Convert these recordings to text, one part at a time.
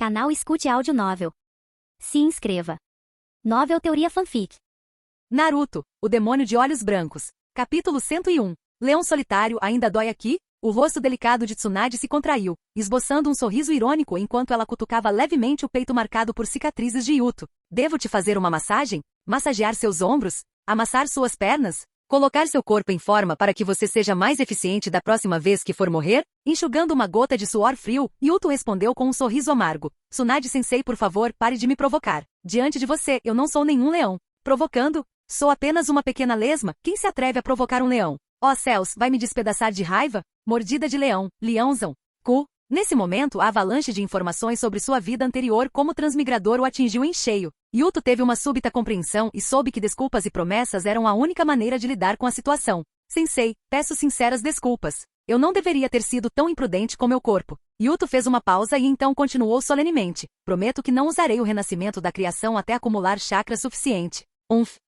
Canal Escute Áudio Novel. Se inscreva. Novel Teoria Fanfic. Naruto, o demônio de olhos brancos. Capítulo 101. Leão solitário ainda dói aqui? O rosto delicado de Tsunade se contraiu, esboçando um sorriso irônico enquanto ela cutucava levemente o peito marcado por cicatrizes de Yuto. Devo te fazer uma massagem? Massagear seus ombros? Amassar suas pernas? Colocar seu corpo em forma para que você seja mais eficiente da próxima vez que for morrer? Enxugando uma gota de suor frio, Yuto respondeu com um sorriso amargo. Tsunade-sensei, por favor, pare de me provocar. Diante de você, eu não sou nenhum leão. Provocando? Sou apenas uma pequena lesma. Quem se atreve a provocar um leão? Ó céus, vai me despedaçar de raiva? Mordida de leão, leãozão. Nesse momento, a avalanche de informações sobre sua vida anterior como transmigrador o atingiu em cheio. Yuto teve uma súbita compreensão e soube que desculpas e promessas eram a única maneira de lidar com a situação. Sensei, peço sinceras desculpas. Eu não deveria ter sido tão imprudente com meu corpo. Yuto fez uma pausa e então continuou solenemente. Prometo que não usarei o renascimento da criação até acumular chakra suficiente.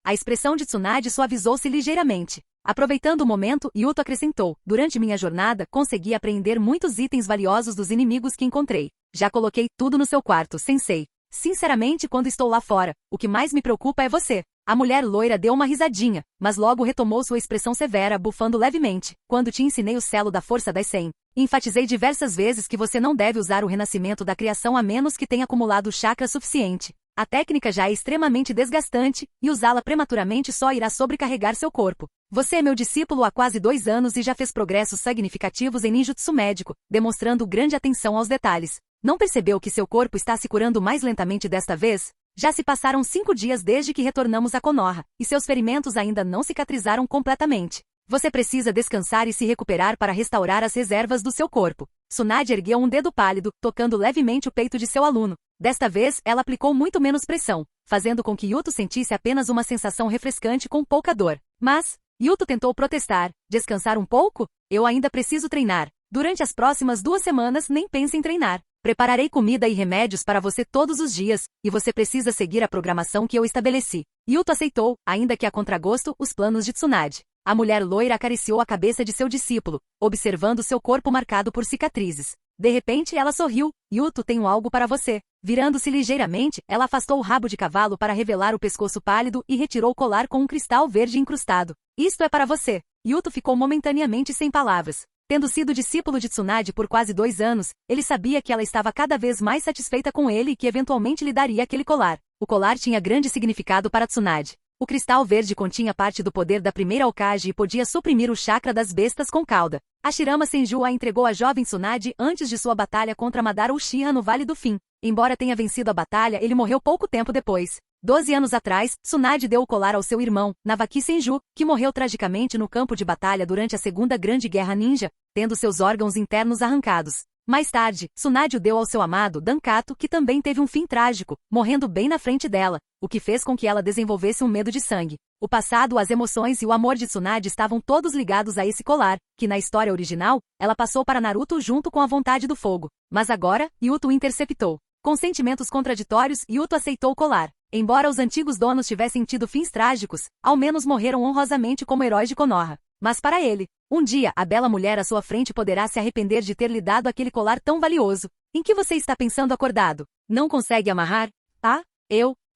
A expressão de Tsunade suavizou-se ligeiramente. Aproveitando o momento, Yuto acrescentou, durante minha jornada, consegui apreender muitos itens valiosos dos inimigos que encontrei. Já coloquei tudo no seu quarto, sensei. Sinceramente, quando estou lá fora, o que mais me preocupa é você. A mulher loira deu uma risadinha, mas logo retomou sua expressão severa, bufando levemente. Quando te ensinei o selo da força das 100, enfatizei diversas vezes que você não deve usar o renascimento da criação a menos que tenha acumulado chakra suficiente. A técnica já é extremamente desgastante, e usá-la prematuramente só irá sobrecarregar seu corpo. Você é meu discípulo há quase 2 anos e já fez progressos significativos em ninjutsu médico, demonstrando grande atenção aos detalhes. Não percebeu que seu corpo está se curando mais lentamente desta vez? Já se passaram 5 dias desde que retornamos a Konoha, e seus ferimentos ainda não cicatrizaram completamente. Você precisa descansar e se recuperar para restaurar as reservas do seu corpo. Tsunade ergueu um dedo pálido, tocando levemente o peito de seu aluno. Desta vez, ela aplicou muito menos pressão, fazendo com que Yuto sentisse apenas uma sensação refrescante com pouca dor. Mas, Yuto tentou protestar. Descansar um pouco? Eu ainda preciso treinar. Durante as próximas 2 semanas, nem pense em treinar. Prepararei comida e remédios para você todos os dias, e você precisa seguir a programação que eu estabeleci. Yuto aceitou, ainda que a contragosto, os planos de Tsunade. A mulher loira acariciou a cabeça de seu discípulo, observando seu corpo marcado por cicatrizes. De repente, ela sorriu. Yuto, tenho algo para você. Virando-se ligeiramente, ela afastou o rabo de cavalo para revelar o pescoço pálido e retirou o colar com um cristal verde incrustado. Isto é para você. Yuto ficou momentaneamente sem palavras. Tendo sido discípulo de Tsunade por quase 2 anos, ele sabia que ela estava cada vez mais satisfeita com ele e que eventualmente lhe daria aquele colar. O colar tinha grande significado para Tsunade. O cristal verde continha parte do poder da primeira Hokage e podia suprimir o chakra das bestas com cauda. Hashirama Senju a entregou à jovem Tsunade antes de sua batalha contra Madara Uchiha no Vale do Fim. Embora tenha vencido a batalha, ele morreu pouco tempo depois. 12 anos atrás, Tsunade deu o colar ao seu irmão, Navaki Senju, que morreu tragicamente no campo de batalha durante a Segunda Grande Guerra Ninja, tendo seus órgãos internos arrancados. Mais tarde, Tsunade o deu ao seu amado, Dankato, que também teve um fim trágico, morrendo bem na frente dela, o que fez com que ela desenvolvesse um medo de sangue. O passado, as emoções e o amor de Tsunade estavam todos ligados a esse colar, que na história original, ela passou para Naruto junto com a vontade do fogo. Mas agora, Yuto interceptou. Com sentimentos contraditórios, Yuto aceitou o colar. Embora os antigos donos tivessem tido fins trágicos, ao menos morreram honrosamente como heróis de Konoha. Mas para ele, um dia a bela mulher à sua frente poderá se arrepender de ter lhe dado aquele colar tão valioso. Em que você está pensando acordado? Não consegue amarrar?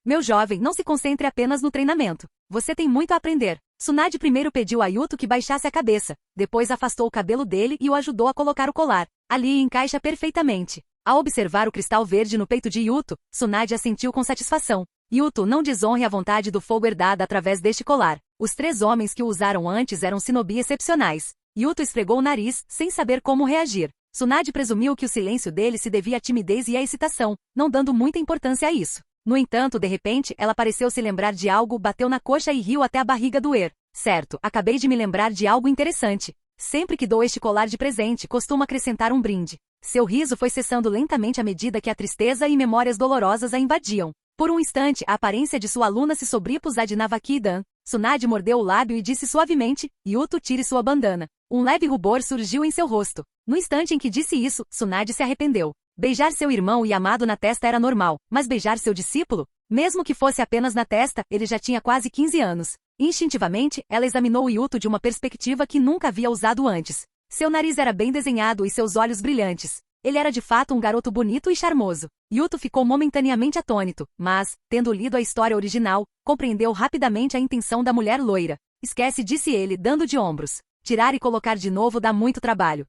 Meu jovem, não se concentre apenas no treinamento. Você tem muito a aprender. Tsunade primeiro pediu a Yuto que baixasse a cabeça, depois afastou o cabelo dele e o ajudou a colocar o colar. Ali encaixa perfeitamente. Ao observar o cristal verde no peito de Yuto, Tsunade assentiu com satisfação. Yuto, não desonre a vontade do fogo herdada através deste colar. Os 3 homens que o usaram antes eram shinobi excepcionais. Yuto esfregou o nariz, sem saber como reagir. Tsunade presumiu que o silêncio dele se devia à timidez e à excitação, não dando muita importância a isso. No entanto, de repente, ela pareceu se lembrar de algo, bateu na coxa e riu até a barriga doer. Certo, acabei de me lembrar de algo interessante. Sempre que dou este colar de presente, costumo acrescentar um brinde. Seu riso foi cessando lentamente à medida que a tristeza e memórias dolorosas a invadiam. Por um instante, a aparência de sua aluna se sobrepôs à de Navaki-dan. Tsunade mordeu o lábio e disse suavemente, Yuto, tire sua bandana. Um leve rubor surgiu em seu rosto. No instante em que disse isso, Tsunade se arrependeu. Beijar seu irmão e amado na testa era normal, mas beijar seu discípulo? Mesmo que fosse apenas na testa, ele já tinha quase 15 anos. Instintivamente, ela examinou Yuto de uma perspectiva que nunca havia usado antes. Seu nariz era bem desenhado e seus olhos brilhantes. Ele era de fato um garoto bonito e charmoso. Yuto ficou momentaneamente atônito, mas, tendo lido a história original, compreendeu rapidamente a intenção da mulher loira. Esquece, disse ele, dando de ombros. Tirar e colocar de novo dá muito trabalho.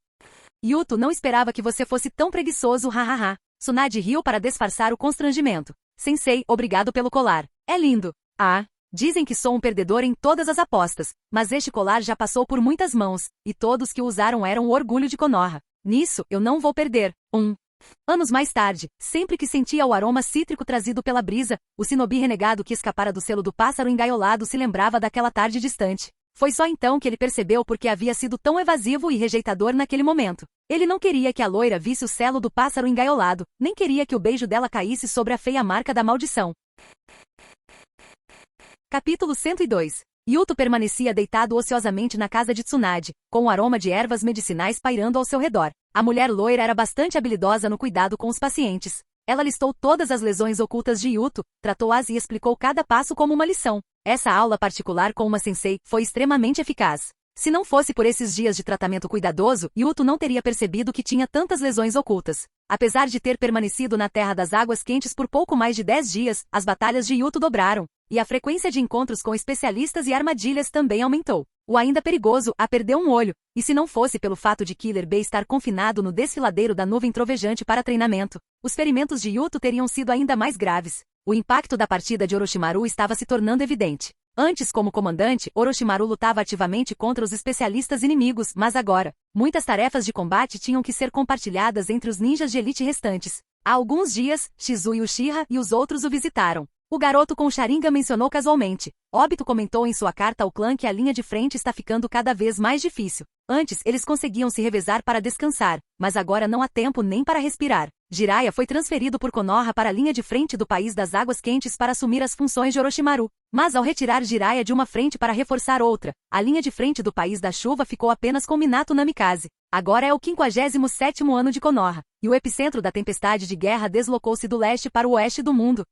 Yuto, não esperava que você fosse tão preguiçoso, hahaha. Tsunade riu para disfarçar o constrangimento. Sensei, obrigado pelo colar. É lindo. Ah, dizem que sou um perdedor em todas as apostas, mas este colar já passou por muitas mãos, e todos que o usaram eram o orgulho de Konoha. Nisso, eu não vou perder. Anos mais tarde, sempre que sentia o aroma cítrico trazido pela brisa, o shinobi renegado que escapara do selo do pássaro engaiolado se lembrava daquela tarde distante. Foi só então que ele percebeu por que havia sido tão evasivo e rejeitador naquele momento. Ele não queria que a loira visse o selo do pássaro engaiolado, nem queria que o beijo dela caísse sobre a feia marca da maldição. Capítulo 102. Yuto permanecia deitado ociosamente na casa de Tsunade, com o aroma de ervas medicinais pairando ao seu redor. A mulher loira era bastante habilidosa no cuidado com os pacientes. Ela listou todas as lesões ocultas de Yuto, tratou-as e explicou cada passo como uma lição. Essa aula particular com uma sensei foi extremamente eficaz. Se não fosse por esses dias de tratamento cuidadoso, Yuto não teria percebido que tinha tantas lesões ocultas. Apesar de ter permanecido na Terra das Águas Quentes por pouco mais de 10 dias, as batalhas de Yuto dobraram, e a frequência de encontros com especialistas e armadilhas também aumentou. O ainda perigoso A perdeu um olho, e se não fosse pelo fato de Killer B estar confinado no desfiladeiro da nuvem trovejante para treinamento, os ferimentos de Yuto teriam sido ainda mais graves. O impacto da partida de Orochimaru estava se tornando evidente. Antes, como comandante, Orochimaru lutava ativamente contra os especialistas inimigos, mas agora, muitas tarefas de combate tinham que ser compartilhadas entre os ninjas de elite restantes. Há alguns dias, Shizui Uchiha e os outros o visitaram. O garoto com o Sharingan mencionou casualmente. Obito comentou em sua carta ao clã que a linha de frente está ficando cada vez mais difícil. Antes, eles conseguiam se revezar para descansar, mas agora não há tempo nem para respirar. Jiraiya foi transferido por Konoha para a linha de frente do País das Águas Quentes para assumir as funções de Orochimaru. Mas ao retirar Jiraiya de uma frente para reforçar outra, a linha de frente do País da Chuva ficou apenas com Minato Namikaze. Agora é o 57º ano de Konoha, e o epicentro da tempestade de guerra deslocou-se do leste para o oeste do mundo.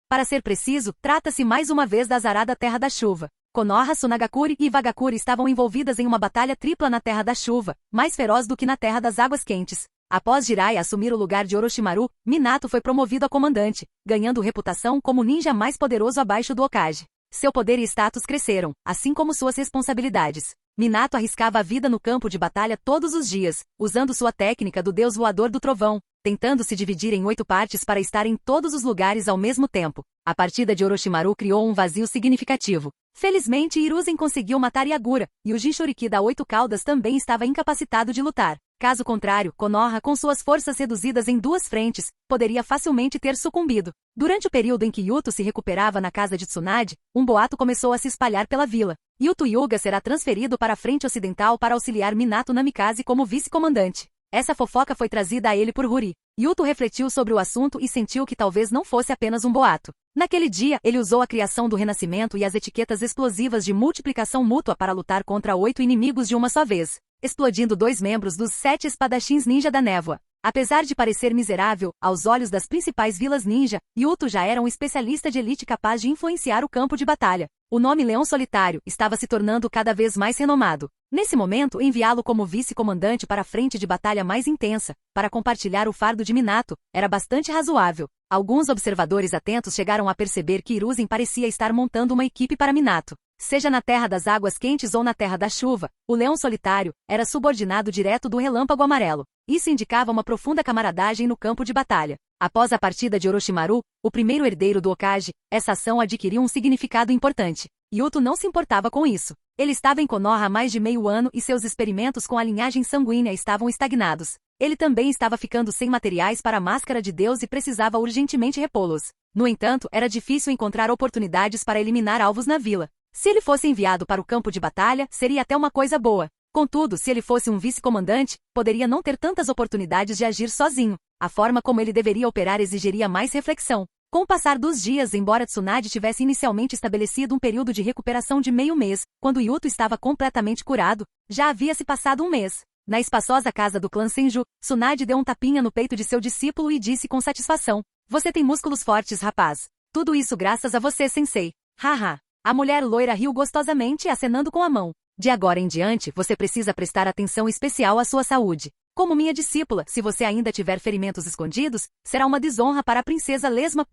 Para ser preciso, trata-se mais uma vez da azarada Terra da Chuva. Konoha, Sunagakure e Vagakure estavam envolvidas em uma batalha tripla na Terra da Chuva, mais feroz do que na Terra das Águas Quentes. Após Jiraiya assumir o lugar de Orochimaru, Minato foi promovido a comandante, ganhando reputação como o ninja mais poderoso abaixo do Hokage. Seu poder e status cresceram, assim como suas responsabilidades. Minato arriscava a vida no campo de batalha todos os dias, usando sua técnica do deus voador do trovão, tentando se dividir em 8 partes para estar em todos os lugares ao mesmo tempo. A partida de Orochimaru criou um vazio significativo. Felizmente, Hiruzen conseguiu matar Yagura, e o Jinchuriki da 8 caudas também estava incapacitado de lutar. Caso contrário, Konoha, com suas forças reduzidas em 2 frentes, poderia facilmente ter sucumbido. Durante o período em que Yuto se recuperava na casa de Tsunade, um boato começou a se espalhar pela vila. Yuto Hyuga será transferido para a frente ocidental para auxiliar Minato Namikaze como vice-comandante. Essa fofoca foi trazida a ele por Huri. Yuto refletiu sobre o assunto e sentiu que talvez não fosse apenas um boato. Naquele dia, ele usou a criação do renascimento e as etiquetas explosivas de multiplicação mútua para lutar contra 8 inimigos de uma só vez, explodindo 2 membros dos 7 espadachins ninja da névoa. Apesar de parecer miserável, aos olhos das principais vilas ninja, Yuto já era um especialista de elite capaz de influenciar o campo de batalha. O nome Leão Solitário estava se tornando cada vez mais renomado. Nesse momento, enviá-lo como vice-comandante para a frente de batalha mais intensa, para compartilhar o fardo de Minato, era bastante razoável. Alguns observadores atentos chegaram a perceber que Hiruzen parecia estar montando uma equipe para Minato. Seja na Terra das Águas Quentes ou na Terra da Chuva, o Leão Solitário era subordinado direto do Relâmpago Amarelo. Isso indicava uma profunda camaradagem no campo de batalha. Após a partida de Orochimaru, o primeiro herdeiro do Hokage, essa ação adquiriu um significado importante. Yuto não se importava com isso. Ele estava em Konoha há mais de meio ano e seus experimentos com a linhagem sanguínea estavam estagnados. Ele também estava ficando sem materiais para a Máscara de Deus e precisava urgentemente repô-los. No entanto, era difícil encontrar oportunidades para eliminar alvos na vila. Se ele fosse enviado para o campo de batalha, seria até uma coisa boa. Contudo, se ele fosse um vice-comandante, poderia não ter tantas oportunidades de agir sozinho. A forma como ele deveria operar exigiria mais reflexão. Com o passar dos dias, embora Tsunade tivesse inicialmente estabelecido um período de recuperação de meio mês, quando Yuto estava completamente curado, já havia se passado um mês. Na espaçosa casa do clã Senju, Tsunade deu um tapinha no peito de seu discípulo e disse com satisfação: "Você tem músculos fortes, rapaz. Tudo isso graças a você, sensei." Haha. A mulher loira riu gostosamente, acenando com a mão. "De agora em diante, você precisa prestar atenção especial à sua saúde. Como minha discípula, se você ainda tiver ferimentos escondidos, será uma desonra para a princesa Lesma.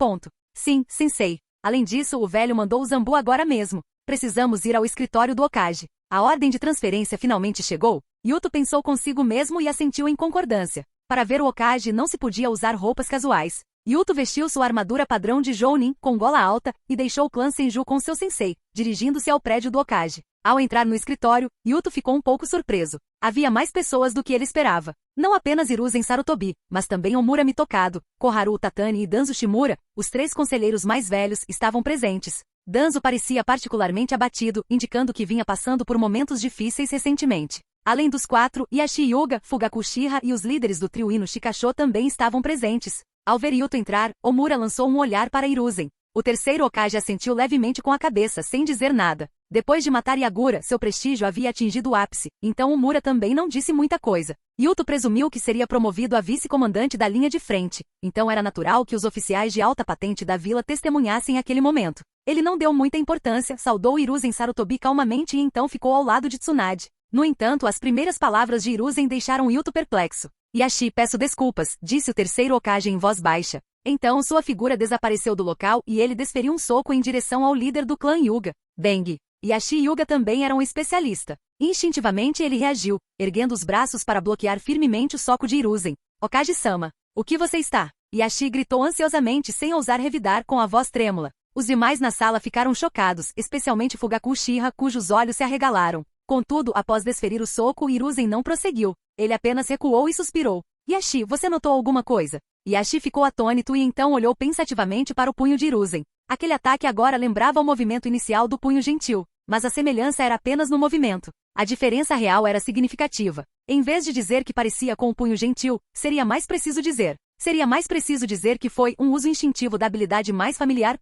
Sim, sensei. Além disso, o velho mandou o Zambu agora mesmo. Precisamos ir ao escritório do Hokage. A ordem de transferência finalmente chegou? Yuto pensou consigo mesmo e assentiu em concordância. Para ver o Hokage não se podia usar roupas casuais. Yuto vestiu sua armadura padrão de Jounin, com gola alta, e deixou o clã Senju com seu sensei, dirigindo-se ao prédio do Hokage. Ao entrar no escritório, Yuto ficou um pouco surpreso. Havia mais pessoas do que ele esperava. Não apenas Hiruzen Sarutobi, mas também Omura Mitokado, Koharu Tatani e Danzo Shimura, os 3 conselheiros mais velhos, estavam presentes. Danzo parecia particularmente abatido, indicando que vinha passando por momentos difíceis recentemente. Além dos 4, Yashi Hyuga, Fugaku Uchiha e os líderes do trio Ino Shikasho também estavam presentes. Ao ver Yuto entrar, Omura lançou um olhar para Hiruzen. O terceiro Hokage assentiu levemente com a cabeça, sem dizer nada. Depois de matar Yagura, seu prestígio havia atingido o ápice, então Omura também não disse muita coisa. Yuto presumiu que seria promovido a vice-comandante da linha de frente, então era natural que os oficiais de alta patente da vila testemunhassem aquele momento. Ele não deu muita importância, saudou Hiruzen Sarutobi calmamente e então ficou ao lado de Tsunade. No entanto, as primeiras palavras de Hiruzen deixaram Yuto perplexo. Yashi, peço desculpas, disse o terceiro Hokage em voz baixa. Então sua figura desapareceu do local e ele desferiu um soco em direção ao líder do clã Hyuga. Bang! Yashi Hyuga também era um especialista. Instintivamente ele reagiu, erguendo os braços para bloquear firmemente o soco de Hiruzen. Hokage-sama, o que você está? Yashi gritou ansiosamente sem ousar revidar com a voz trêmula. Os demais na sala ficaram chocados, especialmente Fugaku Uchiha, cujos olhos se arregalaram. Contudo, após desferir o soco, Hiruzen não prosseguiu. Ele apenas recuou e suspirou. Yashi, você notou alguma coisa? Yashi ficou atônito e então olhou pensativamente para o punho de Hiruzen. Aquele ataque agora lembrava o movimento inicial do punho gentil, mas a semelhança era apenas no movimento. A diferença real era significativa. Em vez de dizer que parecia com o punho gentil, seria mais preciso dizer que foi um uso instintivo da habilidade mais familiar.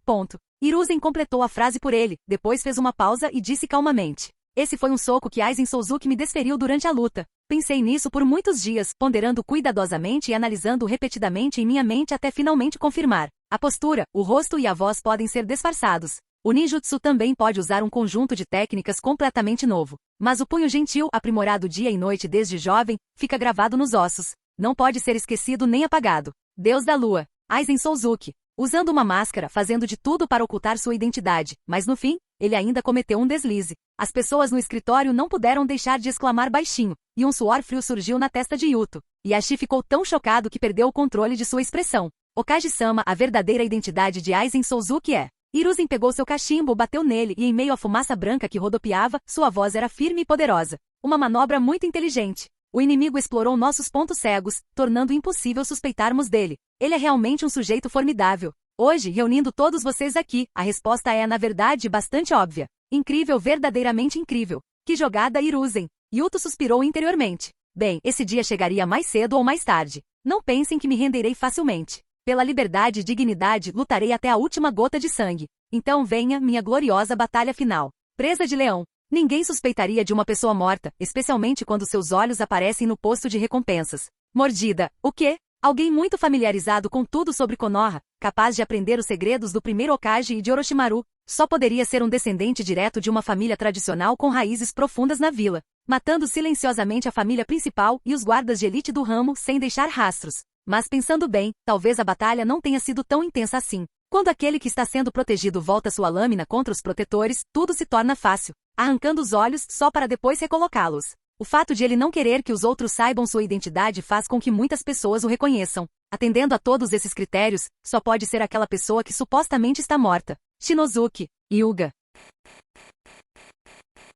Hiruzen completou a frase por ele, depois fez uma pausa e disse calmamente. Esse foi um soco que Aizen Souzuki me desferiu durante a luta. Pensei nisso por muitos dias, ponderando cuidadosamente e analisando repetidamente em minha mente até finalmente confirmar. A postura, o rosto e a voz podem ser disfarçados. O ninjutsu também pode usar um conjunto de técnicas completamente novo. Mas o punho gentil, aprimorado dia e noite desde jovem, fica gravado nos ossos. Não pode ser esquecido nem apagado. Deus da Lua, Aizen Souzuki. Usando uma máscara, fazendo de tudo para ocultar sua identidade, mas no fim, ele ainda cometeu um deslize. As pessoas no escritório não puderam deixar de exclamar baixinho, e um suor frio surgiu na testa de Yuto. Yashi ficou tão chocado que perdeu o controle de sua expressão. Hokage-sama, a verdadeira identidade de Aizen Souzuki é... Hiruzen pegou seu cachimbo, bateu nele e em meio à fumaça branca que rodopiava, sua voz era firme e poderosa. Uma manobra muito inteligente. O inimigo explorou nossos pontos cegos, tornando impossível suspeitarmos dele. Ele é realmente um sujeito formidável. Hoje, reunindo todos vocês aqui, a resposta é, na verdade, bastante óbvia. Incrível, verdadeiramente incrível. Que jogada, Hiruzen! Yuto suspirou interiormente. Bem, esse dia chegaria mais cedo ou mais tarde. Não pensem que me renderei facilmente. Pela liberdade e dignidade, lutarei até a última gota de sangue. Então venha, minha gloriosa batalha final. Presa de leão. Ninguém suspeitaria de uma pessoa morta, especialmente quando seus olhos aparecem no posto de recompensas. Mordida. O quê? Alguém muito familiarizado com tudo sobre Konoha, capaz de aprender os segredos do primeiro Hokage e de Orochimaru, só poderia ser um descendente direto de uma família tradicional com raízes profundas na vila, matando silenciosamente a família principal e os guardas de elite do ramo sem deixar rastros. Mas pensando bem, talvez a batalha não tenha sido tão intensa assim. Quando aquele que está sendo protegido volta sua lâmina contra os protetores, tudo se torna fácil, arrancando os olhos só para depois recolocá-los. O fato de ele não querer que os outros saibam sua identidade faz com que muitas pessoas o reconheçam. Atendendo a todos esses critérios, só pode ser aquela pessoa que supostamente está morta. Shinozuki Hyuga.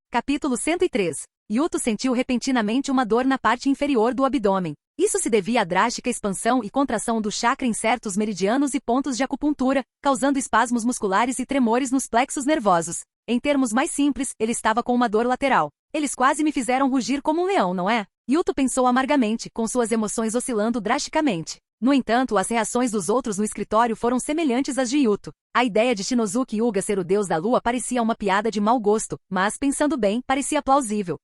Capítulo 103. Yuto sentiu repentinamente uma dor na parte inferior do abdômen. Isso se devia à drástica expansão e contração do chakra em certos meridianos e pontos de acupuntura, causando espasmos musculares e tremores nos plexos nervosos. Em termos mais simples, ele estava com uma dor lateral. Eles quase me fizeram rugir como um leão, não é? Yuto pensou amargamente, com suas emoções oscilando drasticamente. No entanto, as reações dos outros no escritório foram semelhantes às de Yuto. A ideia de Shinozuki Hyuga ser o deus da lua parecia uma piada de mau gosto, mas, pensando bem, parecia plausível.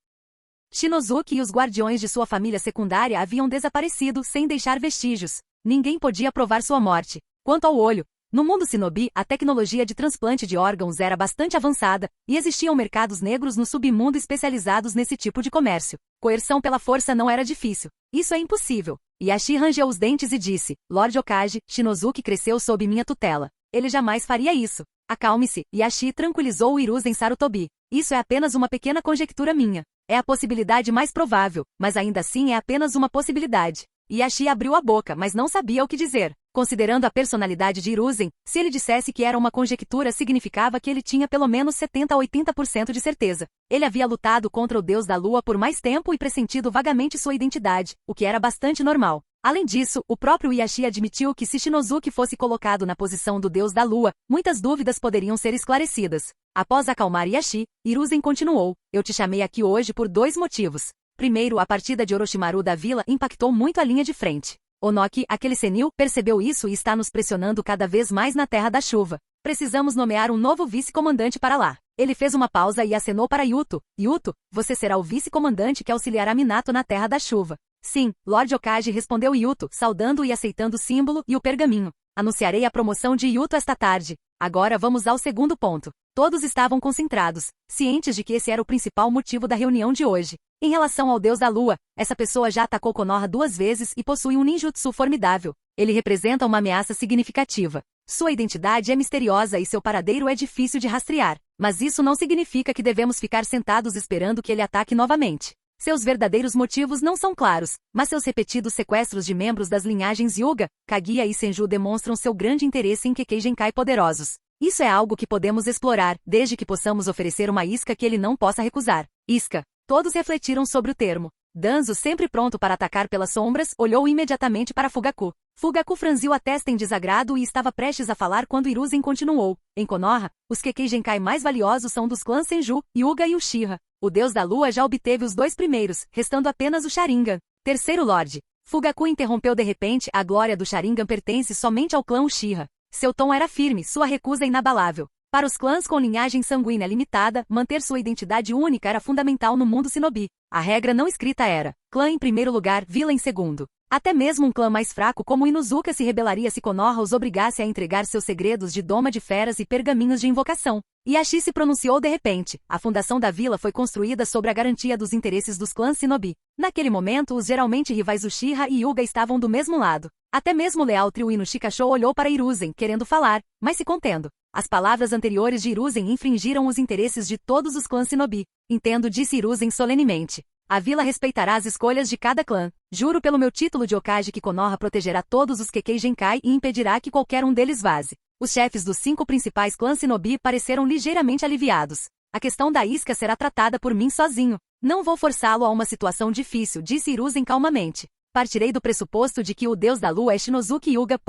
Shinozuki e os guardiões de sua família secundária haviam desaparecido sem deixar vestígios. Ninguém podia provar sua morte. Quanto ao olho, No mundo Shinobi, a tecnologia de transplante de órgãos era bastante avançada, e existiam mercados negros no submundo especializados nesse tipo de comércio. Coerção pela força não era difícil. Isso é impossível. Yashi rangeu os dentes e disse, Lord Okage, Shinozuki cresceu sob minha tutela. Ele jamais faria isso. Acalme-se, Yashi tranquilizou o Hiruzen Sarutobi. Isso é apenas uma pequena conjectura minha. É a possibilidade mais provável, mas ainda assim é apenas uma possibilidade. Yashi abriu a boca, mas não sabia o que dizer. Considerando a personalidade de Hiruzen, se ele dissesse que era uma conjectura significava que ele tinha pelo menos 70 a 80% de certeza. Ele havia lutado contra o deus da lua por mais tempo e pressentido vagamente sua identidade, o que era bastante normal. Além disso, o próprio Yashi admitiu que se Shinozuki fosse colocado na posição do deus da lua, muitas dúvidas poderiam ser esclarecidas. Após acalmar Yashi, Hiruzen continuou, eu te chamei aqui hoje por 2 motivos. Primeiro, a partida de Orochimaru da vila impactou muito a linha de frente. Onoki, aquele senil, percebeu isso e está nos pressionando cada vez mais na Terra da Chuva. Precisamos nomear um novo vice-comandante para lá. Ele fez uma pausa e acenou para Yuto. Yuto, você será o vice-comandante que auxiliará Minato na Terra da Chuva. Sim, Lord Okage, respondeu Yuto, saudando e aceitando o símbolo e o pergaminho. Anunciarei a promoção de Yuto esta tarde. Agora vamos ao segundo ponto. Todos estavam concentrados, cientes de que esse era o principal motivo da reunião de hoje. Em relação ao deus da lua, essa pessoa já atacou Konoha 2 vezes e possui um ninjutsu formidável. Ele representa uma ameaça significativa. Sua identidade é misteriosa e seu paradeiro é difícil de rastrear. Mas isso não significa que devemos ficar sentados esperando que ele ataque novamente. Seus verdadeiros motivos não são claros, mas seus repetidos sequestros de membros das linhagens Hyuga, Kaguya e Senju demonstram seu grande interesse em Kekkei Genkai poderosos. Isso é algo que podemos explorar, desde que possamos oferecer uma isca que ele não possa recusar. Isca. Todos refletiram sobre o termo. Danzo, sempre pronto para atacar pelas sombras, olhou imediatamente para Fugaku. Fugaku franziu a testa em desagrado e estava prestes a falar quando Hiruzen continuou. Em Konoha, os Kekkei Genkai mais valiosos são dos clãs Senju, Hyuga e Uchiha. O deus da lua já obteve os 2 primeiros, restando apenas o Sharingan. Terceiro Lorde. Fugaku interrompeu de repente, a glória do Sharingan pertence somente ao clã Uchiha. Seu tom era firme, sua recusa inabalável. Para os clãs com linhagem sanguínea limitada, manter sua identidade única era fundamental no mundo Shinobi. A regra não escrita era, clã em primeiro lugar, vila em segundo. Até mesmo um clã mais fraco como Inuzuka se rebelaria se Konoha os obrigasse a entregar seus segredos de doma de feras e pergaminhos de invocação. Yashi se pronunciou de repente. A fundação da vila foi construída sobre a garantia dos interesses dos clãs Shinobi. Naquele momento, os geralmente rivais Uchiha e Hyuga estavam do mesmo lado. Até mesmo o leal trio Ino-Shikasho olhou para Hiruzen, querendo falar, mas se contendo. As palavras anteriores de Hiruzen infringiram os interesses de todos os clãs Shinobi. Entendo, disse Hiruzen solenemente. A vila respeitará as escolhas de cada clã. Juro pelo meu título de Okage que Konoha protegerá todos os Kekkei Genkai e impedirá que qualquer um deles vaze. Os chefes dos 5 principais clãs Shinobi pareceram ligeiramente aliviados. A questão da isca será tratada por mim sozinho. Não vou forçá-lo a uma situação difícil, disse Hiruzen calmamente. Partirei do pressuposto de que o deus da lua é Shinozuki Hyuga.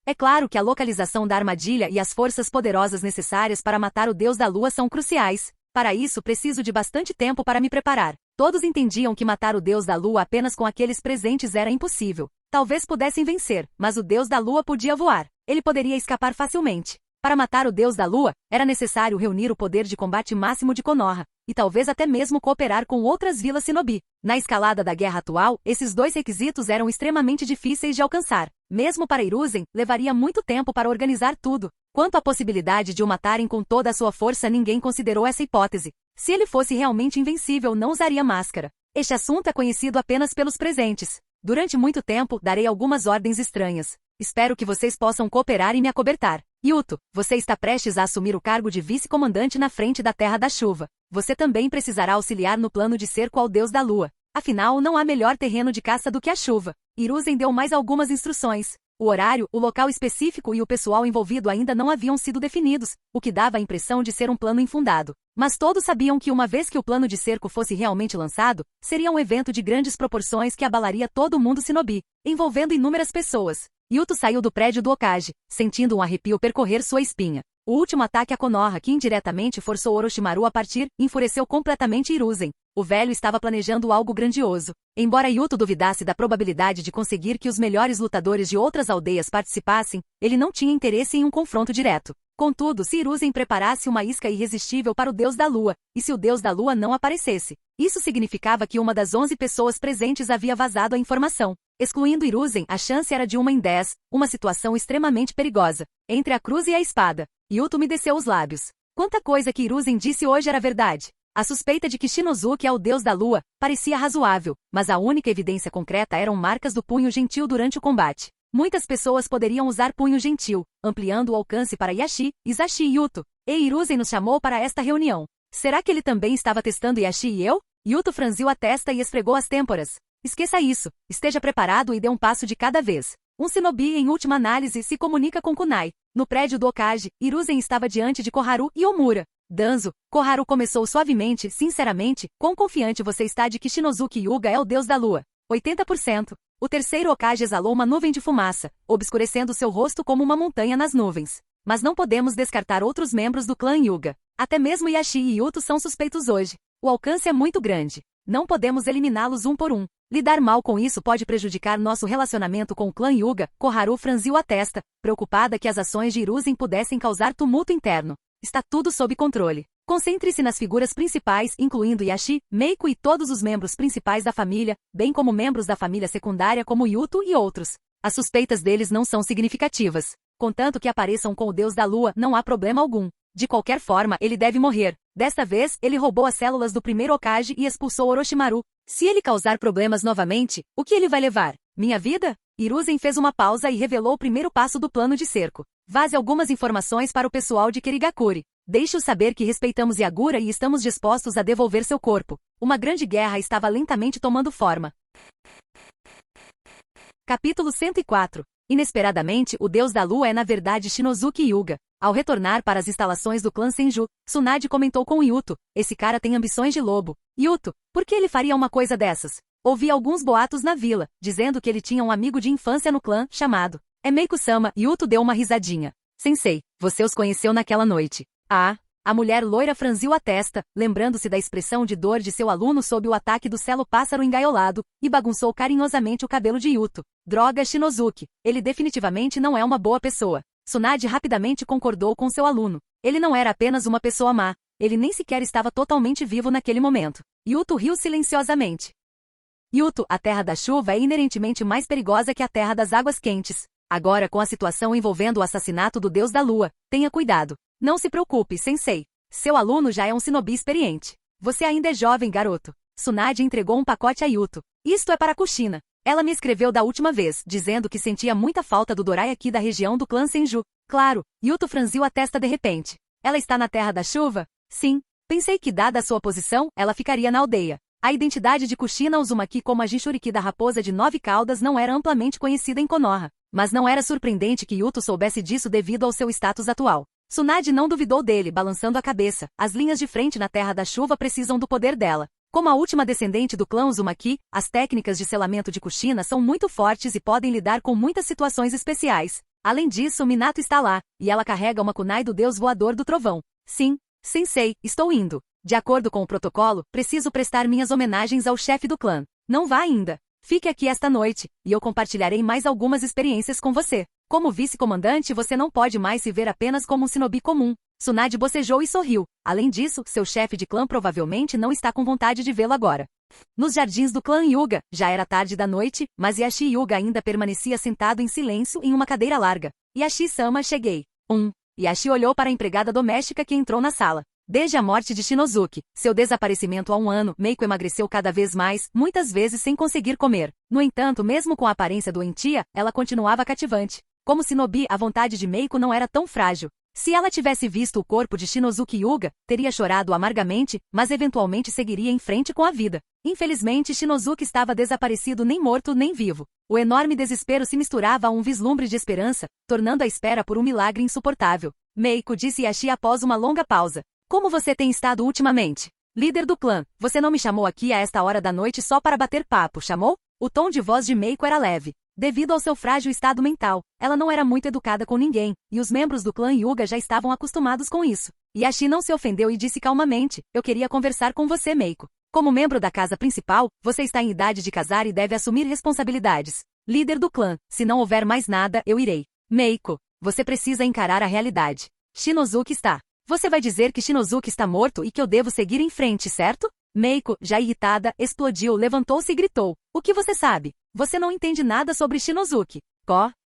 É claro que a localização da armadilha e as forças poderosas necessárias para matar o deus da lua são cruciais. Para isso preciso de bastante tempo para me preparar. Todos entendiam que matar o deus da lua apenas com aqueles presentes era impossível. Talvez pudessem vencer, mas o deus da lua podia voar. Ele poderia escapar facilmente. Para matar o deus da lua, era necessário reunir o poder de combate máximo de Konoha, e talvez até mesmo cooperar com outras vilas Shinobi. Na escalada da guerra atual, esses 2 requisitos eram extremamente difíceis de alcançar. Mesmo para Hiruzen, levaria muito tempo para organizar tudo. Quanto à possibilidade de o matarem com toda a sua força, ninguém considerou essa hipótese. Se ele fosse realmente invencível, não usaria máscara. Este assunto é conhecido apenas pelos presentes. Durante muito tempo, darei algumas ordens estranhas. Espero que vocês possam cooperar e me acobertar. Yuto, você está prestes a assumir o cargo de vice-comandante na frente da Terra da Chuva. Você também precisará auxiliar no plano de cerco ao deus da lua. Afinal, não há melhor terreno de caça do que a chuva. Hiruzen deu mais algumas instruções. O horário, o local específico e o pessoal envolvido ainda não haviam sido definidos, o que dava a impressão de ser um plano infundado. Mas todos sabiam que uma vez que o plano de cerco fosse realmente lançado, seria um evento de grandes proporções que abalaria todo o mundo Shinobi, envolvendo inúmeras pessoas. Yuto saiu do prédio do Okage, sentindo um arrepio percorrer sua espinha. O último ataque a Konoha, que indiretamente forçou Orochimaru a partir, enfureceu completamente Hiruzen. O velho estava planejando algo grandioso. Embora Yuto duvidasse da probabilidade de conseguir que os melhores lutadores de outras aldeias participassem, ele não tinha interesse em um confronto direto. Contudo, se Hiruzen preparasse uma isca irresistível para o deus da lua, e se o deus da lua não aparecesse, isso significava que uma das 11 pessoas presentes havia vazado a informação. Excluindo Hiruzen, a chance era de 1 em 10, uma situação extremamente perigosa. Entre a cruz e a espada, Yuto umedeceu os lábios. Quanta coisa que Hiruzen disse hoje era verdade. A suspeita de que Shinozuki é o deus da lua parecia razoável, mas a única evidência concreta eram marcas do punho gentil durante o combate. Muitas pessoas poderiam usar punho gentil, ampliando o alcance para Yashi, Izashi e Yuto. E Hiruzen nos chamou para esta reunião. Será que ele também estava testando Yashi e eu? Yuto franziu a testa e esfregou as têmporas. Esqueça isso, esteja preparado e dê um passo de cada vez. Um shinobi em última análise se comunica com kunai. No prédio do Okage, Hiruzen estava diante de Koharu e Omura. Danzo, Koharu começou suavemente, sinceramente, quão confiante você está de que Shinozuki Yuga é o deus da lua? 80%. O terceiro Okage exalou uma nuvem de fumaça, obscurecendo seu rosto como uma montanha nas nuvens. Mas não podemos descartar outros membros do clã Yuga. Até mesmo Yashi e Yuto são suspeitos hoje. O alcance é muito grande. Não podemos eliminá-los um por um. Lidar mal com isso pode prejudicar nosso relacionamento com o clã Yuga. Koharu franziu a testa, preocupada que as ações de Hiruzen pudessem causar tumulto interno. Está tudo sob controle. Concentre-se nas figuras principais, incluindo Yashi, Meiko e todos os membros principais da família, bem como membros da família secundária como Yuto e outros. As suspeitas deles não são significativas. Contanto que apareçam com o deus da lua, não há problema algum. De qualquer forma, ele deve morrer. Desta vez, ele roubou as células do primeiro Okage e expulsou Orochimaru. Se ele causar problemas novamente, o que ele vai levar? Minha vida? Hiruzen fez uma pausa e revelou o primeiro passo do plano de cerco. Vaze algumas informações para o pessoal de Kirigakuri. Deixe-os saber que respeitamos Yagura e estamos dispostos a devolver seu corpo. Uma grande guerra estava lentamente tomando forma. Capítulo 104. Inesperadamente, o deus da lua é na verdade Shinozuki Yuga. Ao retornar para as instalações do clã Senju, Tsunade comentou com Yuto, esse cara tem ambições de lobo. Yuto, por que ele faria uma coisa dessas? Ouvi alguns boatos na vila, dizendo que ele tinha um amigo de infância no clã, chamado Meiko-sama. Yuto deu uma risadinha. Sensei, você os conheceu naquela noite. Ah, a mulher loira franziu a testa, lembrando-se da expressão de dor de seu aluno sob o ataque do celo-pássaro engaiolado, e bagunçou carinhosamente o cabelo de Yuto. Droga, Shinozuki, ele definitivamente não é uma boa pessoa. Tsunade rapidamente concordou com seu aluno. Ele não era apenas uma pessoa má, ele nem sequer estava totalmente vivo naquele momento. Yuto riu silenciosamente. Yuto, a terra da chuva é inerentemente mais perigosa que a terra das águas quentes. Agora com a situação envolvendo o assassinato do deus da lua, tenha cuidado. Não se preocupe, sensei. Seu aluno já é um shinobi experiente. Você ainda é jovem, garoto. Tsunade entregou um pacote a Yuto. Isto é para Kushina. Ela me escreveu da última vez, dizendo que sentia muita falta do Dorayaki da região do clã Senju. Claro, Yuto franziu a testa de repente. Ela está na terra da chuva? Sim. Pensei que, dada a sua posição, ela ficaria na aldeia. A identidade de Kushina Uzumaki como a Jinchuriki da raposa de 9 caudas não era amplamente conhecida em Konoha. Mas não era surpreendente que Yuto soubesse disso devido ao seu status atual. Tsunade não duvidou dele, balançando a cabeça. As linhas de frente na Terra da Chuva precisam do poder dela. Como a última descendente do clã Uzumaki, as técnicas de selamento de Kushina são muito fortes e podem lidar com muitas situações especiais. Além disso, Minato está lá, e ela carrega uma kunai do deus voador do trovão. Sim, sensei, estou indo. De acordo com o protocolo, preciso prestar minhas homenagens ao chefe do clã. Não vá ainda. Fique aqui esta noite, e eu compartilharei mais algumas experiências com você. Como vice-comandante, você não pode mais se ver apenas como um shinobi comum. Tsunade bocejou e sorriu. Além disso, seu chefe de clã provavelmente não está com vontade de vê-lo agora. Nos jardins do clã Yuga, já era tarde da noite, mas Yashi Yuga ainda permanecia sentado em silêncio em uma cadeira larga. Yashi-sama, cheguei. Yashi olhou para a empregada doméstica que entrou na sala. Desde a morte de Shinozuki, seu desaparecimento há 1 ano, Meiko emagreceu cada vez mais, muitas vezes sem conseguir comer. No entanto, mesmo com a aparência doentia, ela continuava cativante. Como shinobi, a vontade de Meiko não era tão frágil. Se ela tivesse visto o corpo de Shinozuki Yuga, teria chorado amargamente, mas eventualmente seguiria em frente com a vida. Infelizmente, Shinozuki estava desaparecido, nem morto nem vivo. O enorme desespero se misturava a um vislumbre de esperança, tornando a espera por um milagre insuportável. Meiko, disse Yashi após uma longa pausa. Como você tem estado ultimamente? Líder do clã, você não me chamou aqui a esta hora da noite só para bater papo, chamou? O tom de voz de Meiko era leve. Devido ao seu frágil estado mental, ela não era muito educada com ninguém, e os membros do clã Yuga já estavam acostumados com isso. Yashi não se ofendeu e disse calmamente, eu queria conversar com você, Meiko. Como membro da casa principal, você está em idade de casar e deve assumir responsabilidades. Líder do clã, se não houver mais nada, eu irei. Meiko, você precisa encarar a realidade. Shinozuki está. Você vai dizer que Shinozuki está morto e que eu devo seguir em frente, certo? Meiko, já irritada, explodiu, levantou-se e gritou. O que você sabe? Você não entende nada sobre Shinozuki.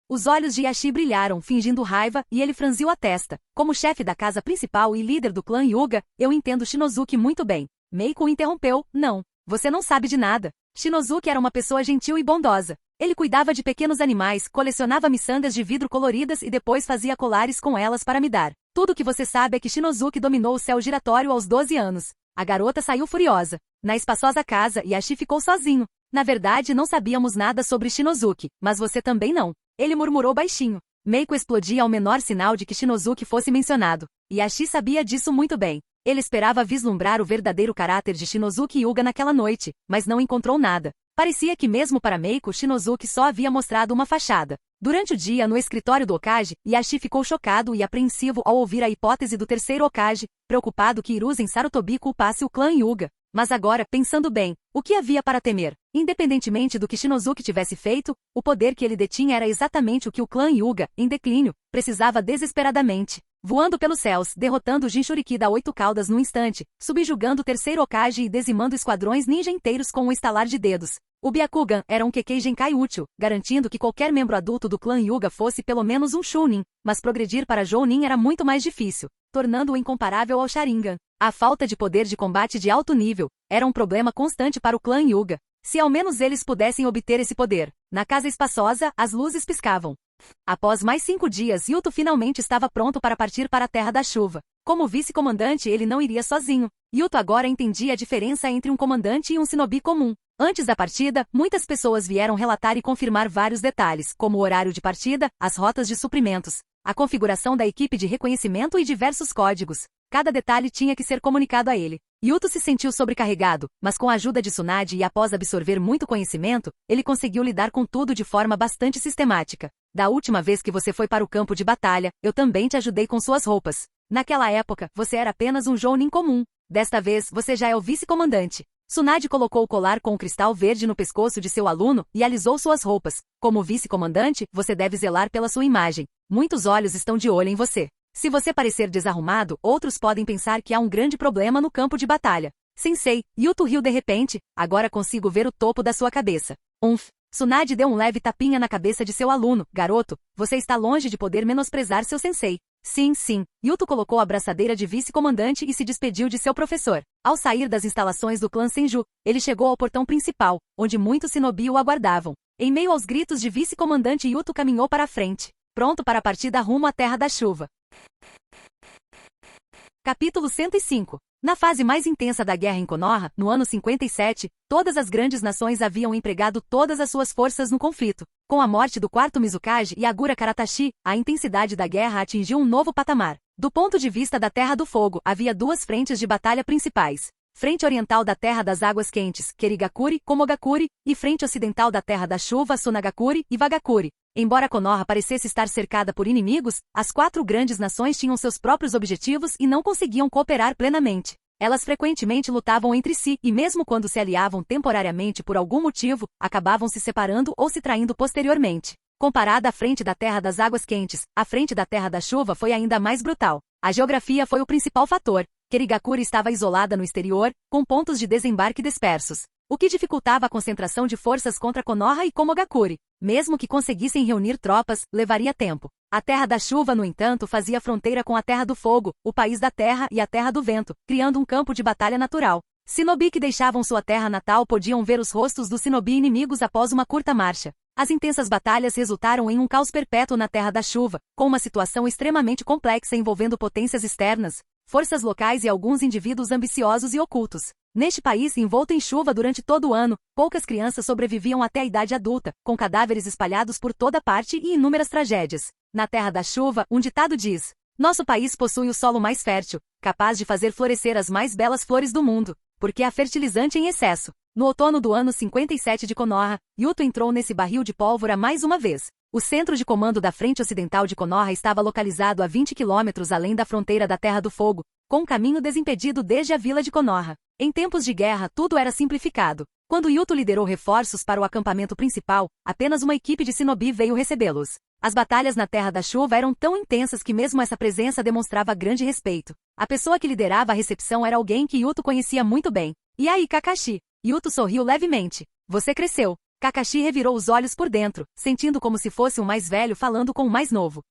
Os olhos de Yashi brilharam, fingindo raiva, e ele franziu a testa. Como chefe da casa principal e líder do clã Hyuga, eu entendo Shinozuki muito bem. Meiko o interrompeu. Não. Você não sabe de nada. Shinozuki era uma pessoa gentil e bondosa. Ele cuidava de pequenos animais, colecionava miçangas de vidro coloridas e depois fazia colares com elas para me dar. Tudo o que você sabe é que Shinozuki dominou o céu giratório aos 12 anos. A garota saiu furiosa. Na espaçosa casa, Yashi ficou sozinho. Na verdade, não sabíamos nada sobre Shinozuki, mas você também não. Ele murmurou baixinho. Meiko explodia ao menor sinal de que Shinozuki fosse mencionado. Yashi sabia disso muito bem. Ele esperava vislumbrar o verdadeiro caráter de Shinozuki Hyuga naquela noite, mas não encontrou nada. Parecia que mesmo para Meiko, Shinozuki só havia mostrado uma fachada. Durante o dia, no escritório do Hokage, Yashi ficou chocado e apreensivo ao ouvir a hipótese do terceiro Hokage, preocupado que Hiruzen Sarutobi culpasse o clã Hyuga. Mas agora, pensando bem, o que havia para temer? Independentemente do que Shinozuki tivesse feito, o poder que ele detinha era exatamente o que o clã Hyuga, em declínio, precisava desesperadamente. Voando pelos céus, derrotando o Jinchuriki da 8 caudas num instante, subjugando o terceiro Hokage e dizimando esquadrões ninja inteiros com um estalar de dedos. O Byakugan era um Kekkei Genkai útil, garantindo que qualquer membro adulto do clã Hyuga fosse pelo menos um Chunin, mas progredir para Jounin era muito mais difícil, tornando-o incomparável ao Sharingan. A falta de poder de combate de alto nível era um problema constante para o clã Hyuga. Se ao menos eles pudessem obter esse poder. Na casa espaçosa, as luzes piscavam. Após mais 5 dias, Yuto finalmente estava pronto para partir para a Terra da Chuva. Como vice-comandante, ele não iria sozinho. Yuto agora entendia a diferença entre um comandante e um shinobi comum. Antes da partida, muitas pessoas vieram relatar e confirmar vários detalhes, como o horário de partida, as rotas de suprimentos, a configuração da equipe de reconhecimento e diversos códigos. Cada detalhe tinha que ser comunicado a ele. Yuto se sentiu sobrecarregado, mas com a ajuda de Tsunade e após absorver muito conhecimento, ele conseguiu lidar com tudo de forma bastante sistemática. Da última vez que você foi para o campo de batalha, eu também te ajudei com suas roupas. Naquela época, você era apenas um Jounin comum. Desta vez, você já é o vice-comandante. Tsunade colocou o colar com o cristal verde no pescoço de seu aluno e alisou suas roupas. Como vice-comandante, você deve zelar pela sua imagem. Muitos olhos estão de olho em você. Se você parecer desarrumado, outros podem pensar que há um grande problema no campo de batalha. Sensei, Yuto riu de repente, agora consigo ver o topo da sua cabeça. Tsunade deu um leve tapinha na cabeça de seu aluno. Garoto, você está longe de poder menosprezar seu sensei. Sim. Yuto colocou a braçadeira de vice-comandante e se despediu de seu professor. Ao sair das instalações do clã Senju, ele chegou ao portão principal, onde muitos shinobi o aguardavam. Em meio aos gritos de vice-comandante, Yuto caminhou para a frente, pronto para a partida rumo à Terra da Chuva. Capítulo 105. Na fase mais intensa da guerra em Konoha, no ano 57, todas as grandes nações haviam empregado todas as suas forças no conflito. Com a morte do quarto Mizukage e Agura Karatashi, a intensidade da guerra atingiu um novo patamar. Do ponto de vista da Terra do Fogo, havia 2 frentes de batalha principais. Frente oriental da Terra das Águas Quentes, Kerigakuri, Komogakuri, e frente ocidental da Terra da Chuva, Sunagakuri e Vagakuri. Embora Konoha parecesse estar cercada por inimigos, as 4 grandes nações tinham seus próprios objetivos e não conseguiam cooperar plenamente. Elas frequentemente lutavam entre si e mesmo quando se aliavam temporariamente por algum motivo, acabavam se separando ou se traindo posteriormente. Comparada à frente da Terra das Águas Quentes, a frente da Terra da Chuva foi ainda mais brutal. A geografia foi o principal fator. Kerigakuri estava isolada no exterior, com pontos de desembarque dispersos, o que dificultava a concentração de forças contra Konoha e Komogakuri. Mesmo que conseguissem reunir tropas, levaria tempo. A Terra da Chuva, no entanto, fazia fronteira com a Terra do Fogo, o País da Terra e a Terra do Vento, criando um campo de batalha natural. Shinobi que deixavam sua terra natal podiam ver os rostos dos shinobi inimigos após uma curta marcha. As intensas batalhas resultaram em um caos perpétuo na Terra da Chuva, com uma situação extremamente complexa envolvendo potências externas, forças locais e alguns indivíduos ambiciosos e ocultos. Neste país envolto em chuva durante todo o ano, poucas crianças sobreviviam até a idade adulta, com cadáveres espalhados por toda parte e inúmeras tragédias. Na Terra da Chuva, um ditado diz: nosso país possui o solo mais fértil, capaz de fazer florescer as mais belas flores do mundo, porque há fertilizante em excesso. No outono do ano 57 de Konoha, Yuto entrou nesse barril de pólvora mais uma vez. O centro de comando da frente ocidental de Konoha estava localizado a 20 quilômetros além da fronteira da Terra do Fogo, com um caminho desimpedido desde a vila de Konoha. Em tempos de guerra, tudo era simplificado. Quando Yuto liderou reforços para o acampamento principal, apenas uma equipe de shinobi veio recebê-los. As batalhas na Terra da Chuva eram tão intensas que mesmo essa presença demonstrava grande respeito. A pessoa que liderava a recepção era alguém que Yuto conhecia muito bem. E aí, Kakashi? Yuto sorriu levemente. Você cresceu. Kakashi revirou os olhos por dentro, sentindo como se fosse um mais velho falando com um mais novo.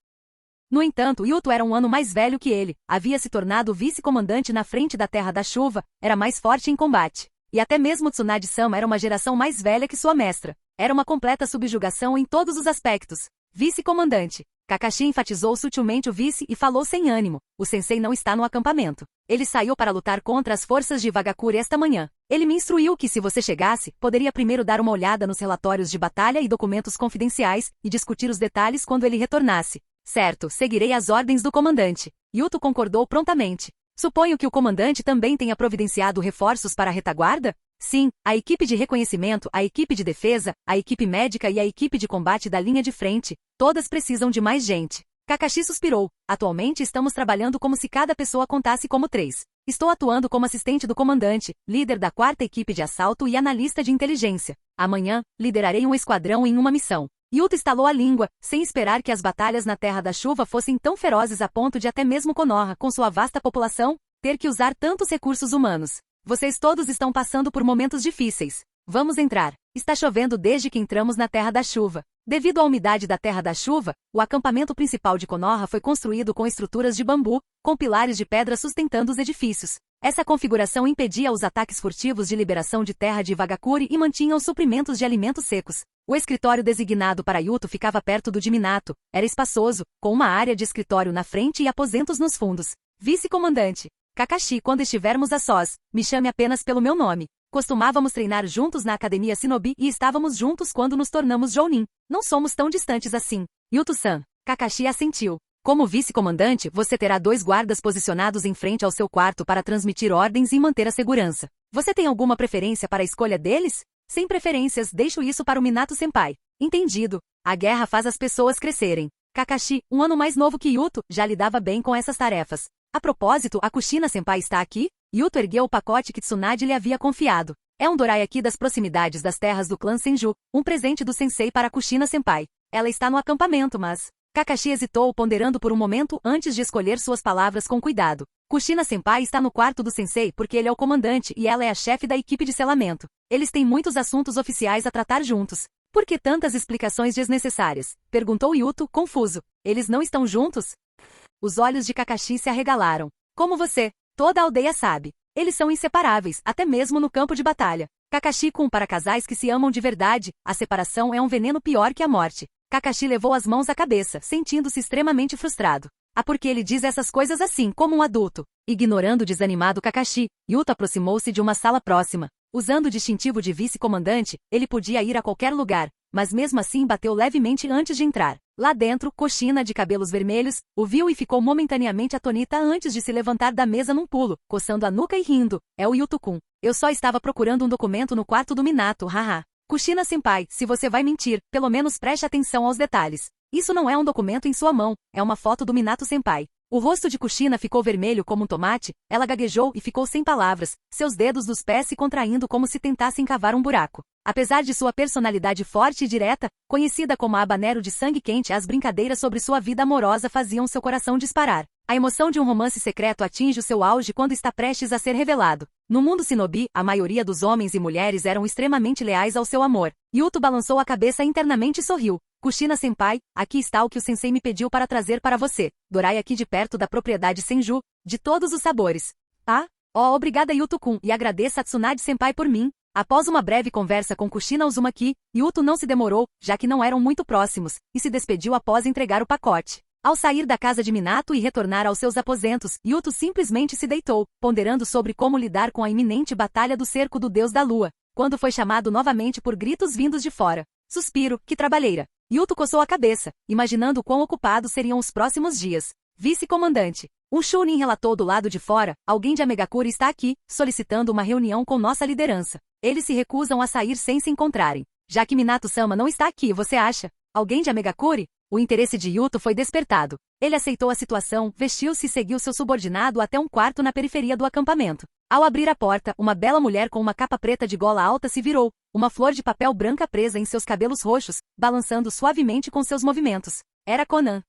No entanto, Yuto era um ano mais velho que ele, havia se tornado vice-comandante na frente da Terra da Chuva, era mais forte em combate. E até mesmo Tsunade-sama era uma geração mais velha que sua mestra. Era uma completa subjugação em todos os aspectos. Vice-comandante. Kakashi enfatizou sutilmente o vice e falou sem ânimo. O sensei não está no acampamento. Ele saiu para lutar contra as forças de Wagakure esta manhã. Ele me instruiu que se você chegasse, poderia primeiro dar uma olhada nos relatórios de batalha e documentos confidenciais, e discutir os detalhes quando ele retornasse. Certo, seguirei as ordens do comandante. Yuto concordou prontamente. Suponho que o comandante também tenha providenciado reforços para a retaguarda? Sim, a equipe de reconhecimento, a equipe de defesa, a equipe médica e a equipe de combate da linha de frente, todas precisam de mais gente. Kakashi suspirou. Atualmente estamos trabalhando como se cada pessoa contasse como 3. Estou atuando como assistente do comandante, líder da 4ª equipe de assalto e analista de inteligência. Amanhã, liderarei um esquadrão em uma missão. Yuto estalou a língua, sem esperar que as batalhas na Terra da Chuva fossem tão ferozes a ponto de até mesmo Konoha, com sua vasta população, ter que usar tantos recursos humanos. Vocês todos estão passando por momentos difíceis. Vamos entrar. Está chovendo desde que entramos na Terra da Chuva. Devido à umidade da Terra da Chuva, o acampamento principal de Konoha foi construído com estruturas de bambu, com pilares de pedra sustentando os edifícios. Essa configuração impedia os ataques furtivos de liberação de terra de Wagakure e mantinha os suprimentos de alimentos secos. O escritório designado para Yuto ficava perto do de Minato. Era espaçoso, com uma área de escritório na frente e aposentos nos fundos. Vice-comandante. Kakashi, quando estivermos a sós, me chame apenas pelo meu nome. Costumávamos treinar juntos na Academia Shinobi e estávamos juntos quando nos tornamos Jounin. Não somos tão distantes assim. Yuto-san. Kakashi assentiu. Como vice-comandante, você terá 2 guardas posicionados em frente ao seu quarto para transmitir ordens e manter a segurança. Você tem alguma preferência para a escolha deles? Sem preferências, deixo isso para o Minato-senpai. Entendido. A guerra faz as pessoas crescerem. Kakashi, um ano mais novo que Yuto, já lidava bem com essas tarefas. A propósito, a Kushina-senpai está aqui? Yuto ergueu o pacote que Tsunade lhe havia confiado. É um dorayaki das proximidades das terras do clã Senju, um presente do sensei para a Kushina-senpai. Ela está no acampamento, mas... Kakashi hesitou, ponderando por um momento antes de escolher suas palavras com cuidado. Kushina-senpai está no quarto do sensei porque ele é o comandante e ela é a chefe da equipe de selamento. Eles têm muitos assuntos oficiais a tratar juntos. Por que tantas explicações desnecessárias? Perguntou Yuto, confuso. Eles não estão juntos? Os olhos de Kakashi se arregalaram. Como você? Toda a aldeia sabe. Eles são inseparáveis, até mesmo no campo de batalha. Kakashi-kun, para casais que se amam de verdade, a separação é um veneno pior que a morte. Kakashi levou as mãos à cabeça, sentindo-se extremamente frustrado. Ah, porque ele diz essas coisas assim, como um adulto. Ignorando o desanimado Kakashi, Yuto aproximou-se de uma sala próxima. Usando o distintivo de vice-comandante, ele podia ir a qualquer lugar, mas mesmo assim bateu levemente antes de entrar. Lá dentro, Kushina, de cabelos vermelhos, o viu e ficou momentaneamente atonita antes de se levantar da mesa num pulo, coçando a nuca e rindo. É o Yuto-kun. Eu só estava procurando um documento no quarto do Minato, haha. Kushina-senpai, se você vai mentir, pelo menos preste atenção aos detalhes. Isso não é um documento em sua mão, é uma foto do Minato-senpai. O rosto de Kushina ficou vermelho como um tomate, ela gaguejou e ficou sem palavras, seus dedos dos pés se contraindo como se tentassem cavar um buraco. Apesar de sua personalidade forte e direta, conhecida como a habanero de sangue quente, as brincadeiras sobre sua vida amorosa faziam seu coração disparar. A emoção de um romance secreto atinge o seu auge quando está prestes a ser revelado. No mundo shinobi, a maioria dos homens e mulheres eram extremamente leais ao seu amor. Yuto balançou a cabeça internamente e sorriu. Kushina-senpai, aqui está o que o sensei me pediu para trazer para você. Dorayaki de perto da propriedade Senju, de todos os sabores. Ah? Oh, obrigada Yuto-kun, e agradeça a Tsunade-senpai por mim. Após uma breve conversa com Kushina Uzumaki, Yuto não se demorou, já que não eram muito próximos, e se despediu após entregar o pacote. Ao sair da casa de Minato e retornar aos seus aposentos, Yuto simplesmente se deitou, ponderando sobre como lidar com a iminente batalha do cerco do Deus da Lua, quando foi chamado novamente por gritos vindos de fora. Suspiro, que trabalheira. Yuto coçou a cabeça, imaginando quão ocupados seriam os próximos dias. Vice-comandante. Um Chunin relatou do lado de fora, alguém de Amegakure está aqui, solicitando uma reunião com nossa liderança. Eles se recusam a sair sem se encontrarem. Já que Minato-sama não está aqui, você acha? Alguém de Amegakuri? O interesse de Yuto foi despertado. Ele aceitou a situação, vestiu-se e seguiu seu subordinado até um quarto na periferia do acampamento. Ao abrir a porta, uma bela mulher com uma capa preta de gola alta se virou, uma flor de papel branca presa em seus cabelos roxos, balançando suavemente com seus movimentos. Era Conan.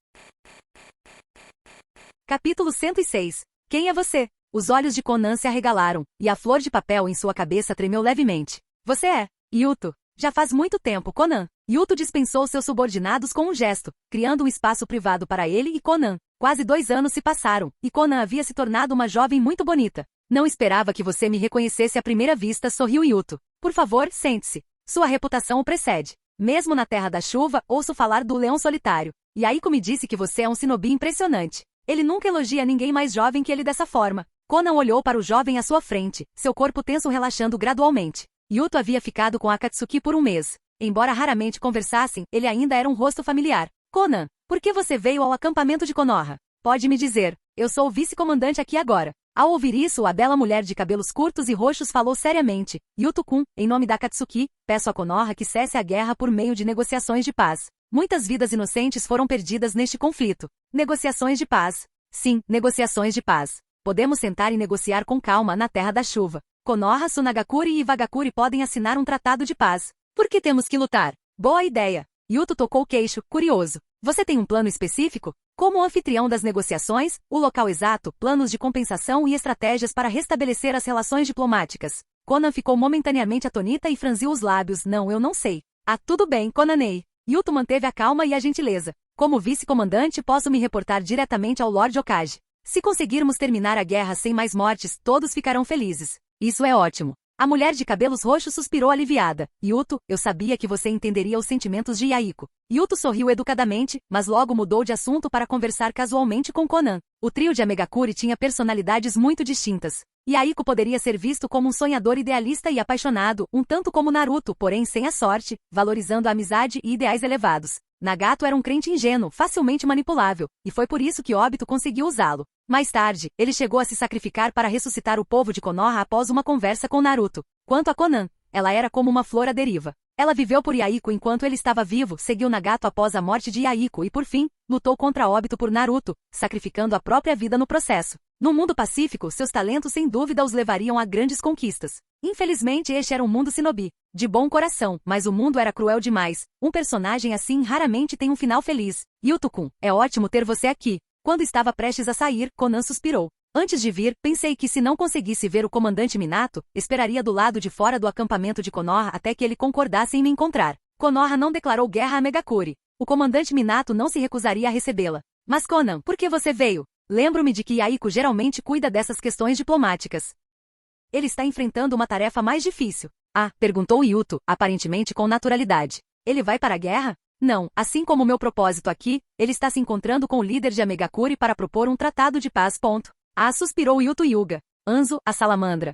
Capítulo 106. Quem é você? Os olhos de Conan se arregalaram, e a flor de papel em sua cabeça tremeu levemente. Você é Yuto. Já faz muito tempo, Conan. Yuto dispensou seus subordinados com um gesto, criando um espaço privado para ele e Conan. Quase 2 anos se passaram, e Conan havia se tornado uma jovem muito bonita. Não esperava que você me reconhecesse à primeira vista, sorriu Yuto. Por favor, sente-se. Sua reputação o precede. Mesmo na Terra da Chuva, ouço falar do Leão Solitário. E Aiko me disse que você é um shinobi impressionante. Ele nunca elogia ninguém mais jovem que ele dessa forma. Conan olhou para o jovem à sua frente, seu corpo tenso relaxando gradualmente. Yuto havia ficado com Akatsuki por um mês. Embora raramente conversassem, ele ainda era um rosto familiar. Conan, por que você veio ao acampamento de Konoha? Pode me dizer. Eu sou o vice-comandante aqui agora. Ao ouvir isso, a bela mulher de cabelos curtos e roxos falou seriamente. Yuto-kun, em nome da Akatsuki, peço a Konoha que cesse a guerra por meio de negociações de paz. Muitas vidas inocentes foram perdidas neste conflito. Negociações de paz. Sim, negociações de paz. Podemos sentar e negociar com calma na Terra da Chuva. Konoha, Sunagakure e Iwagakure podem assinar um tratado de paz. Por que temos que lutar? Boa ideia. Yuto tocou o queixo, curioso. Você tem um plano específico? Como anfitrião das negociações, o local exato, planos de compensação e estratégias para restabelecer as relações diplomáticas. Conan ficou momentaneamente atonita e franziu os lábios. Não, eu não sei. Ah, tudo bem, Konanei. Yuto manteve a calma e a gentileza. Como vice-comandante, posso me reportar diretamente ao Lord Okage. Se conseguirmos terminar a guerra sem mais mortes, todos ficarão felizes. Isso é ótimo. A mulher de cabelos roxos suspirou aliviada. Yuto, eu sabia que você entenderia os sentimentos de Yaiko. Yuto sorriu educadamente, mas logo mudou de assunto para conversar casualmente com Conan. O trio de Amegakuri tinha personalidades muito distintas. Yaiko poderia ser visto como um sonhador idealista e apaixonado, um tanto como Naruto, porém sem a sorte, valorizando a amizade e ideais elevados. Nagato era um crente ingênuo, facilmente manipulável, e foi por isso que Obito conseguiu usá-lo. Mais tarde, ele chegou a se sacrificar para ressuscitar o povo de Konoha após uma conversa com Naruto. Quanto a Conan, ela era como uma flor à deriva. Ela viveu por Yaiko enquanto ele estava vivo, seguiu Nagato após a morte de Yaiko e, por fim, lutou contra Obito por Naruto, sacrificando a própria vida no processo. No mundo pacífico, seus talentos sem dúvida os levariam a grandes conquistas. Infelizmente, este era um mundo shinobi. De bom coração, mas o mundo era cruel demais. Um personagem assim raramente tem um final feliz. Yuto-kun, é ótimo ter você aqui. Quando estava prestes a sair, Conan suspirou. Antes de vir, pensei que se não conseguisse ver o comandante Minato, esperaria do lado de fora do acampamento de Konoha até que ele concordasse em me encontrar. Konoha não declarou guerra a Megakuri. O comandante Minato não se recusaria a recebê-la. Mas Conan, por que você veio? Lembro-me de que Yaiko geralmente cuida dessas questões diplomáticas. Ele está enfrentando uma tarefa mais difícil. Ah, perguntou Yuto, aparentemente com naturalidade. Ele vai para a guerra? Não, assim como meu propósito aqui, ele está se encontrando com o líder de Amegakuri para propor um tratado de paz. Ah, suspirou Yuto Hyuga. Anzo, a salamandra.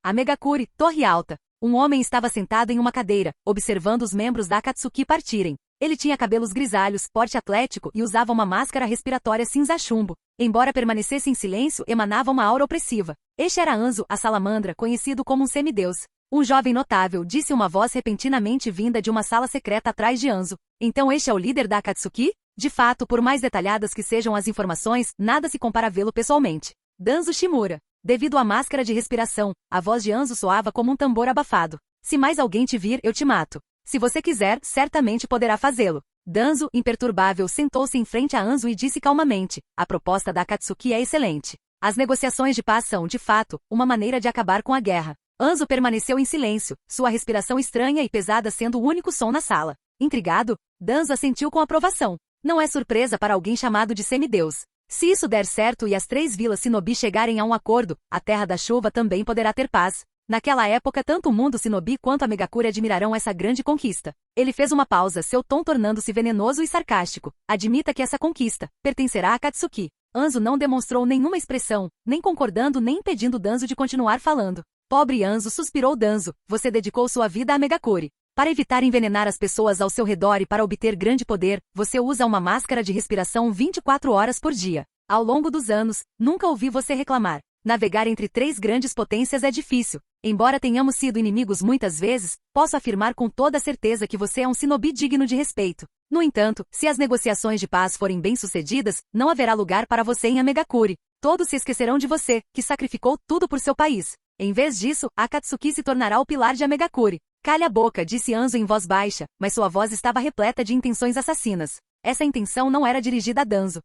Amegakuri, Torre Alta. Um homem estava sentado em uma cadeira, observando os membros da Akatsuki partirem. Ele tinha cabelos grisalhos, porte atlético e usava uma máscara respiratória cinza chumbo. Embora permanecesse em silêncio, emanava uma aura opressiva. Este era Anzo, a salamandra, conhecido como um semideus. Um jovem notável, disse uma voz repentinamente vinda de uma sala secreta atrás de Anzo. Então este é o líder da Akatsuki? De fato, por mais detalhadas que sejam as informações, nada se compara a vê-lo pessoalmente. Danzo Shimura. Devido à máscara de respiração, a voz de Anzo soava como um tambor abafado. Se mais alguém te vir, eu te mato. Se você quiser, certamente poderá fazê-lo. Danzo, imperturbável, sentou-se em frente a Anzo e disse calmamente, a proposta da Akatsuki é excelente. As negociações de paz são, de fato, uma maneira de acabar com a guerra. Anzo permaneceu em silêncio, sua respiração estranha e pesada sendo o único som na sala. Intrigado, Danzo assentiu com aprovação. Não é surpresa para alguém chamado de semideus. Se isso der certo e as 3 vilas shinobi chegarem a um acordo, a Terra da Chuva também poderá ter paz. Naquela época, tanto o mundo shinobi quanto a Megakuri admirarão essa grande conquista. Ele fez uma pausa, seu tom tornando-se venenoso e sarcástico. Admita que essa conquista pertencerá a Akatsuki. Anzo não demonstrou nenhuma expressão, nem concordando nem impedindo Danzo de continuar falando. Pobre Anzo, suspirou Danzo, você dedicou sua vida a Megakuri. Para evitar envenenar as pessoas ao seu redor e para obter grande poder, você usa uma máscara de respiração 24 horas por dia. Ao longo dos anos, nunca ouvi você reclamar. Navegar entre 3 grandes potências é difícil. Embora tenhamos sido inimigos muitas vezes, posso afirmar com toda certeza que você é um shinobi digno de respeito. No entanto, se as negociações de paz forem bem-sucedidas, não haverá lugar para você em Amegakuri. Todos se esquecerão de você, que sacrificou tudo por seu país. Em vez disso, Akatsuki se tornará o pilar de Amegakuri. Calha a boca, disse Anzo em voz baixa, mas sua voz estava repleta de intenções assassinas. Essa intenção não era dirigida a Danzo.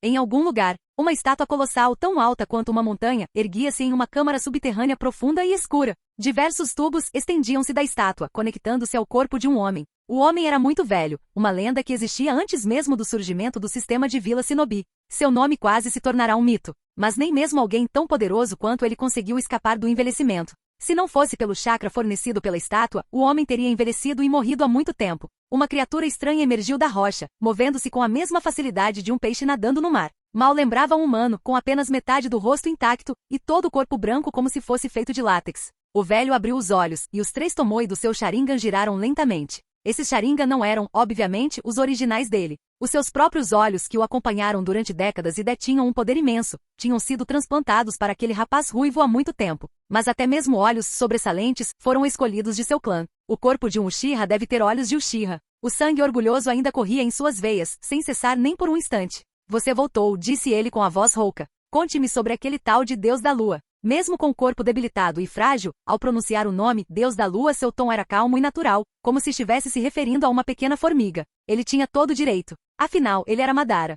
Em algum lugar, uma estátua colossal tão alta quanto uma montanha erguia-se em uma câmara subterrânea profunda e escura. Diversos tubos estendiam-se da estátua, conectando-se ao corpo de um homem. O homem era muito velho, uma lenda que existia antes mesmo do surgimento do sistema de Vila Shinobi. Seu nome quase se tornará um mito, mas nem mesmo alguém tão poderoso quanto ele conseguiu escapar do envelhecimento. Se não fosse pelo chakra fornecido pela estátua, o homem teria envelhecido e morrido há muito tempo. Uma criatura estranha emergiu da rocha, movendo-se com a mesma facilidade de um peixe nadando no mar. Mal lembrava um humano, com apenas metade do rosto intacto e todo o corpo branco como se fosse feito de látex. O velho abriu os olhos, e os 3 Tomoe do seu Sharingan giraram lentamente. Esses Sharingan não eram, obviamente, os originais dele. Os seus próprios olhos, que o acompanharam durante décadas e detinham um poder imenso, tinham sido transplantados para aquele rapaz ruivo há muito tempo. Mas até mesmo olhos sobressalentes foram escolhidos de seu clã. O corpo de um Uchiha deve ter olhos de Uchiha. O sangue orgulhoso ainda corria em suas veias, sem cessar nem por um instante. Você voltou, disse ele com a voz rouca. Conte-me sobre aquele tal de Deus da Lua. Mesmo com o corpo debilitado e frágil, ao pronunciar o nome Deus da Lua, seu tom era calmo e natural, como se estivesse se referindo a uma pequena formiga. Ele tinha todo o direito. Afinal, ele era Madara.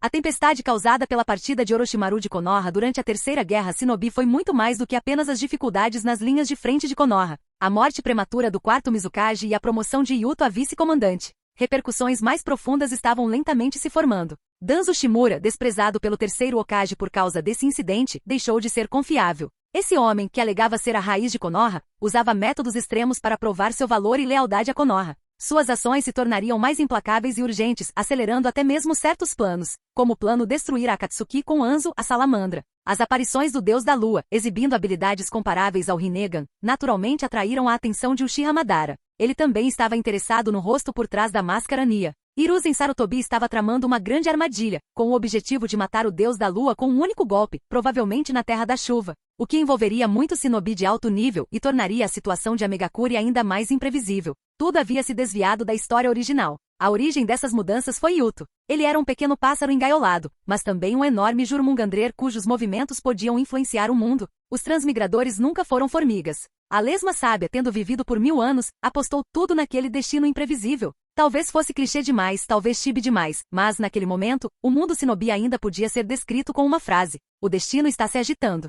A tempestade causada pela partida de Orochimaru de Konoha durante a Terceira Guerra Shinobi foi muito mais do que apenas as dificuldades nas linhas de frente de Konoha. A morte prematura do 4º Mizukage e a promoção de Yuto a vice-comandante. Repercussões mais profundas estavam lentamente se formando. Danzo Shimura, desprezado pelo 3º Hokage por causa desse incidente, deixou de ser confiável. Esse homem, que alegava ser a raiz de Konoha, usava métodos extremos para provar seu valor e lealdade a Konoha. Suas ações se tornariam mais implacáveis e urgentes, acelerando até mesmo certos planos, como o plano destruir Akatsuki com Anzo, a salamandra. As aparições do Deus da Lua, exibindo habilidades comparáveis ao Rinnegan, naturalmente atraíram a atenção de Uchiha Madara. Ele também estava interessado no rosto por trás da máscara Nia. Hiruzen Sarutobi estava tramando uma grande armadilha, com o objetivo de matar o Deus da Lua com um único golpe, provavelmente na Terra da Chuva, o que envolveria muito shinobi de alto nível e tornaria a situação de Amegakuri ainda mais imprevisível. Tudo havia se desviado da história original. A origem dessas mudanças foi Yuto. Ele era um pequeno pássaro engaiolado, mas também um enorme Jurmungandrer cujos movimentos podiam influenciar o mundo. Os transmigradores nunca foram formigas. A lesma sábia, tendo vivido por 1000 anos, apostou tudo naquele destino imprevisível. Talvez fosse clichê demais, talvez chibi demais, mas, naquele momento, o mundo shinobi ainda podia ser descrito com uma frase. O destino está se agitando.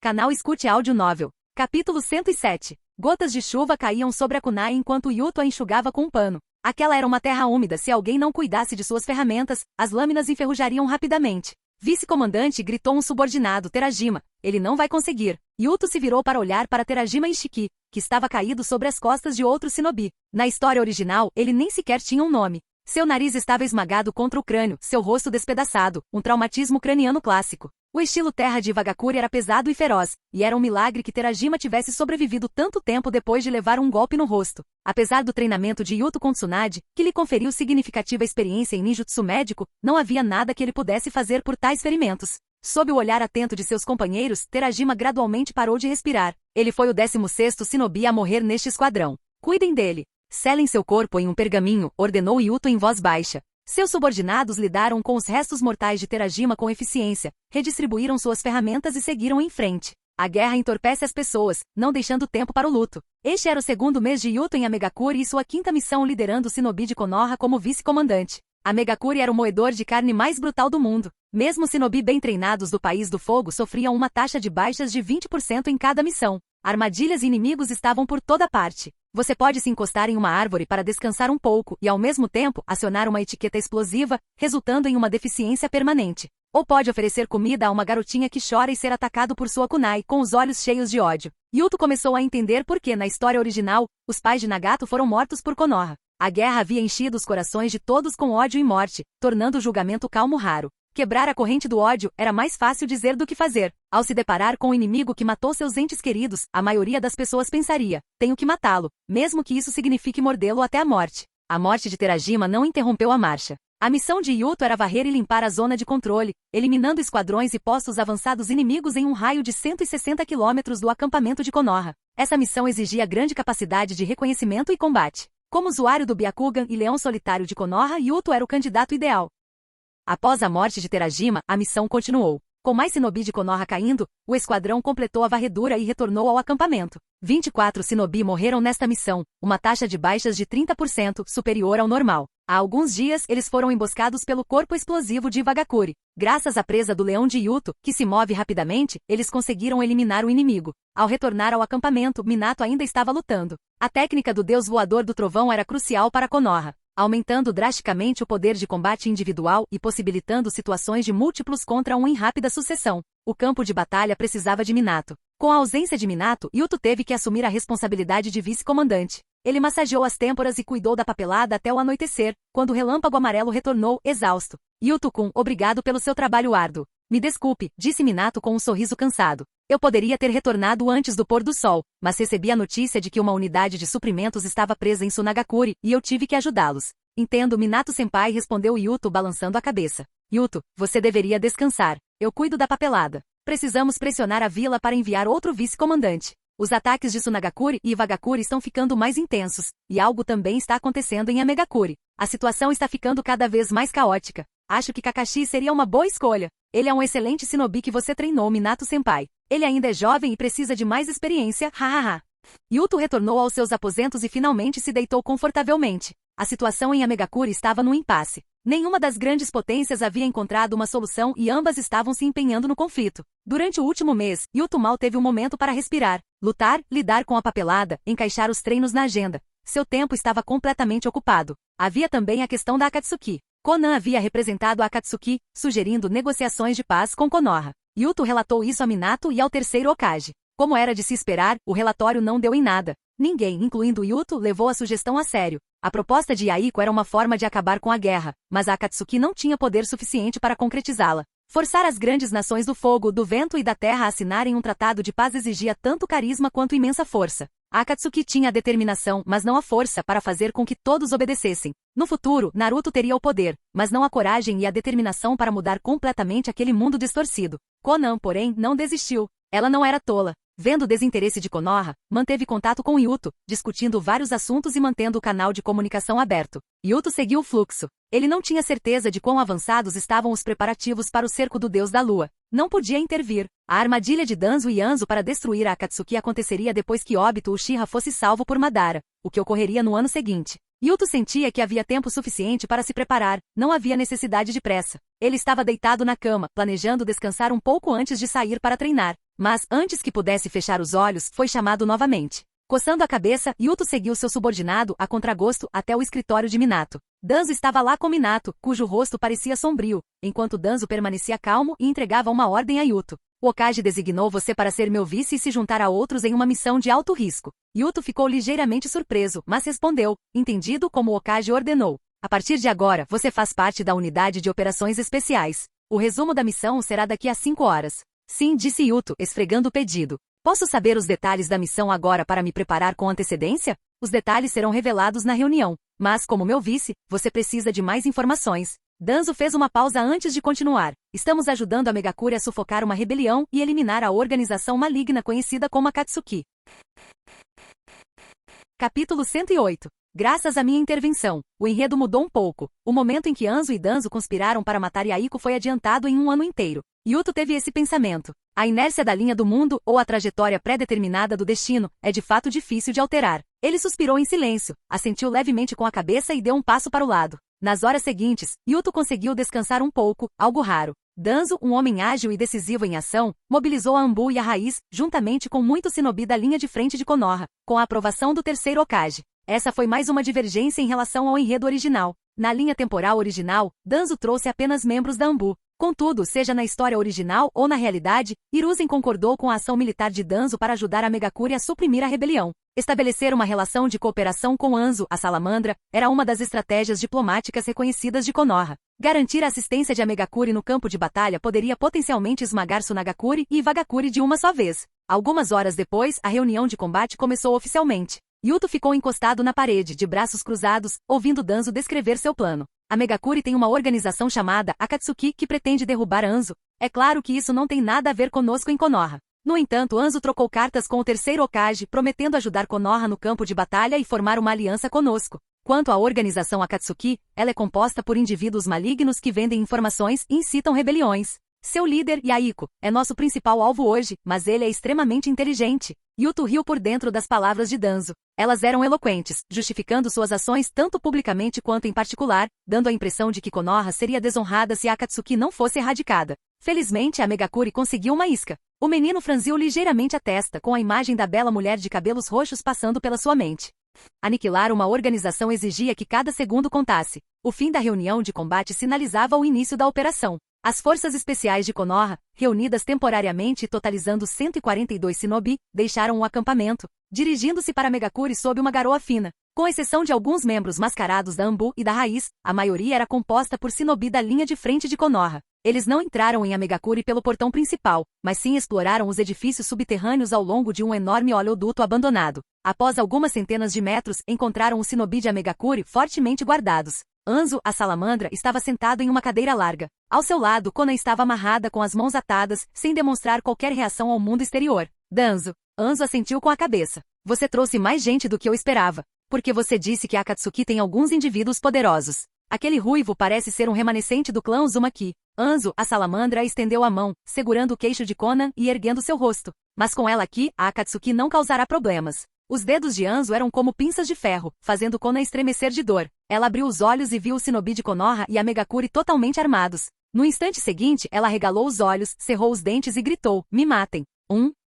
Canal Escute Áudio Novel. Capítulo 107. Gotas de chuva caíam sobre a kunai enquanto Yuto a enxugava com um pano. Aquela era uma terra úmida. Se alguém não cuidasse de suas ferramentas, as lâminas enferrujariam rapidamente. Vice-comandante, gritou um subordinado, Terajima. Ele não vai conseguir. Yuto se virou para olhar para Terajima Ishiki, que estava caído sobre as costas de outro shinobi. Na história original, ele nem sequer tinha um nome. Seu nariz estava esmagado contra o crânio, seu rosto despedaçado, um traumatismo craniano clássico. O estilo terra de Iwagakure era pesado e feroz, e era um milagre que Terajima tivesse sobrevivido tanto tempo depois de levar um golpe no rosto. Apesar do treinamento de Yuto com Tsunade, que lhe conferiu significativa experiência em ninjutsu médico, não havia nada que ele pudesse fazer por tais ferimentos. Sob o olhar atento de seus companheiros, Terajima gradualmente parou de respirar. Ele foi o 16º shinobi a morrer neste esquadrão. Cuidem dele. Selem seu corpo em um pergaminho, ordenou Yuto em voz baixa. Seus subordinados lidaram com os restos mortais de Terajima com eficiência, redistribuíram suas ferramentas e seguiram em frente. A guerra entorpece as pessoas, não deixando tempo para o luto. Este era o 2º mês de Yuto em Amegakuri e sua 5ª missão liderando o shinobi de Konoha como vice-comandante. Amegakuri era o moedor de carne mais brutal do mundo. Mesmo shinobi bem treinados do País do Fogo sofriam uma taxa de baixas de 20% em cada missão. Armadilhas e inimigos estavam por toda parte. Você pode se encostar em uma árvore para descansar um pouco e, ao mesmo tempo, acionar uma etiqueta explosiva, resultando em uma deficiência permanente. Ou pode oferecer comida a uma garotinha que chora e ser atacado por sua kunai, com os olhos cheios de ódio. Yuto começou a entender por que, na história original, os pais de Nagato foram mortos por Konoha. A guerra havia enchido os corações de todos com ódio e morte, tornando o julgamento calmo raro. Quebrar a corrente do ódio era mais fácil dizer do que fazer. Ao se deparar com o inimigo que matou seus entes queridos, a maioria das pessoas pensaria, tenho que matá-lo, mesmo que isso signifique mordê-lo até a morte. A morte de Terajima não interrompeu a marcha. A missão de Yuto era varrer e limpar a zona de controle, eliminando esquadrões e postos avançados inimigos em um raio de 160 quilômetros do acampamento de Konoha. Essa missão exigia grande capacidade de reconhecimento e combate. Como usuário do Byakugan e Leão Solitário de Konoha, Yuto era o candidato ideal. Após a morte de Terajima, a missão continuou. Com mais shinobi de Konoha caindo, o esquadrão completou a varredura e retornou ao acampamento. 24 shinobi morreram nesta missão, uma taxa de baixas de 30% superior ao normal. Há alguns dias, eles foram emboscados pelo corpo explosivo de Iwagakure. Graças à presa do leão de Yuto, que se move rapidamente, eles conseguiram eliminar o inimigo. Ao retornar ao acampamento, Minato ainda estava lutando. A técnica do deus voador do trovão era crucial para Konoha, aumentando drasticamente o poder de combate individual e possibilitando situações de múltiplos contra um em rápida sucessão. O campo de batalha precisava de Minato. Com a ausência de Minato, Yuto teve que assumir a responsabilidade de vice-comandante. Ele massageou as têmporas e cuidou da papelada até o anoitecer, quando o relâmpago amarelo retornou, exausto. Yuto-kun, obrigado pelo seu trabalho árduo. Me desculpe, disse Minato com um sorriso cansado. Eu poderia ter retornado antes do pôr do sol, mas recebi a notícia de que uma unidade de suprimentos estava presa em Sunagakure, e eu tive que ajudá-los. Entendo, Minato-senpai, respondeu Yuto balançando a cabeça. Yuto, você deveria descansar. Eu cuido da papelada. Precisamos pressionar a vila para enviar outro vice-comandante. Os ataques de Sunagakure e Iwagakure estão ficando mais intensos, e algo também está acontecendo em Amegakure. A situação está ficando cada vez mais caótica. Acho que Kakashi seria uma boa escolha. Ele é um excelente shinobi que você treinou, Minato-senpai. Ele ainda é jovem e precisa de mais experiência, hahaha. Yuto retornou aos seus aposentos e finalmente se deitou confortavelmente. A situação em Amegakure estava no impasse. Nenhuma das grandes potências havia encontrado uma solução e ambas estavam se empenhando no conflito. Durante o último mês, Yuto mal teve um momento para respirar, lutar, lidar com a papelada, encaixar os treinos na agenda. Seu tempo estava completamente ocupado. Havia também a questão da Akatsuki. Konan havia representado a Akatsuki, sugerindo negociações de paz com Konoha. Yuto relatou isso a Minato e ao terceiro Hokage. Como era de se esperar, o relatório não deu em nada. Ninguém, incluindo Yuto, levou a sugestão a sério. A proposta de Yaiko era uma forma de acabar com a guerra, mas a Akatsuki não tinha poder suficiente para concretizá-la. Forçar as grandes nações do fogo, do vento e da terra a assinarem um tratado de paz exigia tanto carisma quanto imensa força. A Akatsuki tinha a determinação, mas não a força, para fazer com que todos obedecessem. No futuro, Naruto teria o poder, mas não a coragem e a determinação para mudar completamente aquele mundo distorcido. Konan, porém, não desistiu. Ela não era tola. Vendo o desinteresse de Konoha, manteve contato com Yuto, discutindo vários assuntos e mantendo o canal de comunicação aberto. Yuto seguiu o fluxo. Ele não tinha certeza de quão avançados estavam os preparativos para o cerco do Deus da Lua. Não podia intervir. A armadilha de Danzo e Anzo para destruir a Akatsuki aconteceria depois que Obito Uchiha fosse salvo por Madara, o que ocorreria no ano seguinte. Yuto sentia que havia tempo suficiente para se preparar, não havia necessidade de pressa. Ele estava deitado na cama, planejando descansar um pouco antes de sair para treinar. Mas, antes que pudesse fechar os olhos, foi chamado novamente. Coçando a cabeça, Yuto seguiu seu subordinado, a contragosto, até o escritório de Minato. Danzo estava lá com Minato, cujo rosto parecia sombrio, enquanto Danzo permanecia calmo e entregava uma ordem a Yuto. O Hokage designou você para ser meu vice e se juntar a outros em uma missão de alto risco. Yuto ficou ligeiramente surpreso, mas respondeu, entendido como o Hokage ordenou. A partir de agora, você faz parte da unidade de operações especiais. O resumo da missão será daqui a 5 horas. Sim, disse Yuto, esfregando o pedido. Posso saber os detalhes da missão agora para me preparar com antecedência? Os detalhes serão revelados na reunião. Mas, como meu vice, você precisa de mais informações. Danzo fez uma pausa antes de continuar. Estamos ajudando a Megakure a sufocar uma rebelião e eliminar a organização maligna conhecida como Akatsuki. Capítulo 108. Graças à minha intervenção, o enredo mudou um pouco. O momento em que Anzo e Danzo conspiraram para matar Yaiko foi adiantado em um ano inteiro. Yuto teve esse pensamento. A inércia da linha do mundo, ou a trajetória pré-determinada do destino, é de fato difícil de alterar. Ele suspirou em silêncio, assentiu levemente com a cabeça e deu um passo para o lado. Nas horas seguintes, Yuto conseguiu descansar um pouco, algo raro. Danzo, um homem ágil e decisivo em ação, mobilizou a Anbu e a Raiz, juntamente com muito shinobi da linha de frente de Konoha, com a aprovação do terceiro Hokage. Essa foi mais uma divergência em relação ao enredo original. Na linha temporal original, Danzo trouxe apenas membros da Anbu. Contudo, seja na história original ou na realidade, Hiruzen concordou com a ação militar de Danzo para ajudar a Megakure a suprimir a rebelião. Estabelecer uma relação de cooperação com Anzo, a salamandra, era uma das estratégias diplomáticas reconhecidas de Konoha. Garantir a assistência de Amegakure no campo de batalha poderia potencialmente esmagar Sunagakure e Iwagakure de uma só vez. Algumas horas depois, a reunião de combate começou oficialmente. Yuto ficou encostado na parede, de braços cruzados, ouvindo Danzo descrever seu plano. A Megakure tem uma organização chamada Akatsuki que pretende derrubar Anzo. É claro que isso não tem nada a ver conosco em Konoha. No entanto, Anzo trocou cartas com o terceiro Hokage, prometendo ajudar Konoha no campo de batalha e formar uma aliança conosco. Quanto à organização Akatsuki, ela é composta por indivíduos malignos que vendem informações e incitam rebeliões. Seu líder, Yaiko, é nosso principal alvo hoje, mas ele é extremamente inteligente. Yuto riu por dentro das palavras de Danzo. Elas eram eloquentes, justificando suas ações tanto publicamente quanto em particular, dando a impressão de que Konoha seria desonrada se a Akatsuki não fosse erradicada. Felizmente, a Megakuri conseguiu uma isca. O menino franziu ligeiramente a testa com a imagem da bela mulher de cabelos roxos passando pela sua mente. Aniquilar uma organização exigia que cada segundo contasse. O fim da reunião de combate sinalizava o início da operação. As forças especiais de Konoha, reunidas temporariamente e totalizando 142 shinobi, deixaram o acampamento, dirigindo-se para Megakuri sob uma garoa fina. Com exceção de alguns membros mascarados da Anbu e da Raiz, a maioria era composta por shinobi da linha de frente de Konoha. Eles não entraram em Amegakuri pelo portão principal, mas sim exploraram os edifícios subterrâneos ao longo de um enorme oleoduto abandonado. Após algumas centenas de metros, encontraram os shinobi de Amegakuri fortemente guardados. Anzo, a salamandra, estava sentado em uma cadeira larga. Ao seu lado, Konan estava amarrada com as mãos atadas, sem demonstrar qualquer reação ao mundo exterior. Danzo. Anzo assentiu com a cabeça. Você trouxe mais gente do que eu esperava. Porque você disse que a Akatsuki tem alguns indivíduos poderosos. Aquele ruivo parece ser um remanescente do clã Uzumaki. Anzo, a salamandra, estendeu a mão, segurando o queixo de Konan e erguendo seu rosto. Mas com ela aqui, a Akatsuki não causará problemas. Os dedos de Anzo eram como pinças de ferro, fazendo Konan estremecer de dor. Ela abriu os olhos e viu o shinobi de Konoha e a Megakuri totalmente armados. No instante seguinte, ela arregalou os olhos, cerrou os dentes e gritou, me matem.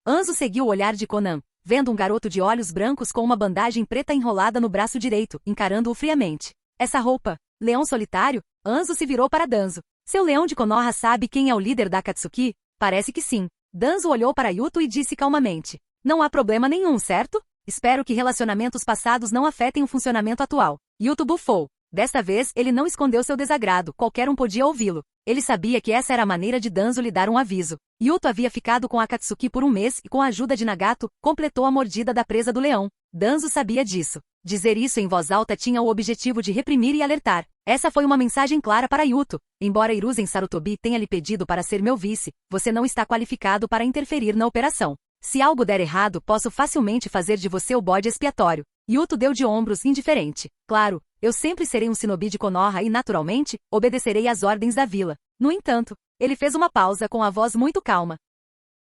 Anzo seguiu o olhar de Konan, vendo um garoto de olhos brancos com uma bandagem preta enrolada no braço direito, encarando-o friamente. Essa roupa, leão solitário? Anzo se virou para Danzo. Seu leão de Konoha sabe quem é o líder da Akatsuki? Parece que sim. Danzo olhou para Yuto e disse calmamente. Não há problema nenhum, certo? Espero que relacionamentos passados não afetem o funcionamento atual. Yuto bufou. Desta vez, ele não escondeu seu desagrado, qualquer um podia ouvi-lo. Ele sabia que essa era a maneira de Danzo lhe dar um aviso. Yuto havia ficado com a Akatsuki por um mês e com a ajuda de Nagato, completou a mordida da presa do leão. Danzo sabia disso. Dizer isso em voz alta tinha o objetivo de reprimir e alertar. Essa foi uma mensagem clara para Yuto. Embora Hiruzen Sarutobi tenha lhe pedido para ser meu vice, você não está qualificado para interferir na operação. Se algo der errado, posso facilmente fazer de você o bode expiatório. Yuto deu de ombros, indiferente. Claro, eu sempre serei um shinobi de Konoha e, naturalmente, obedecerei às ordens da vila. No entanto, ele fez uma pausa com a voz muito calma.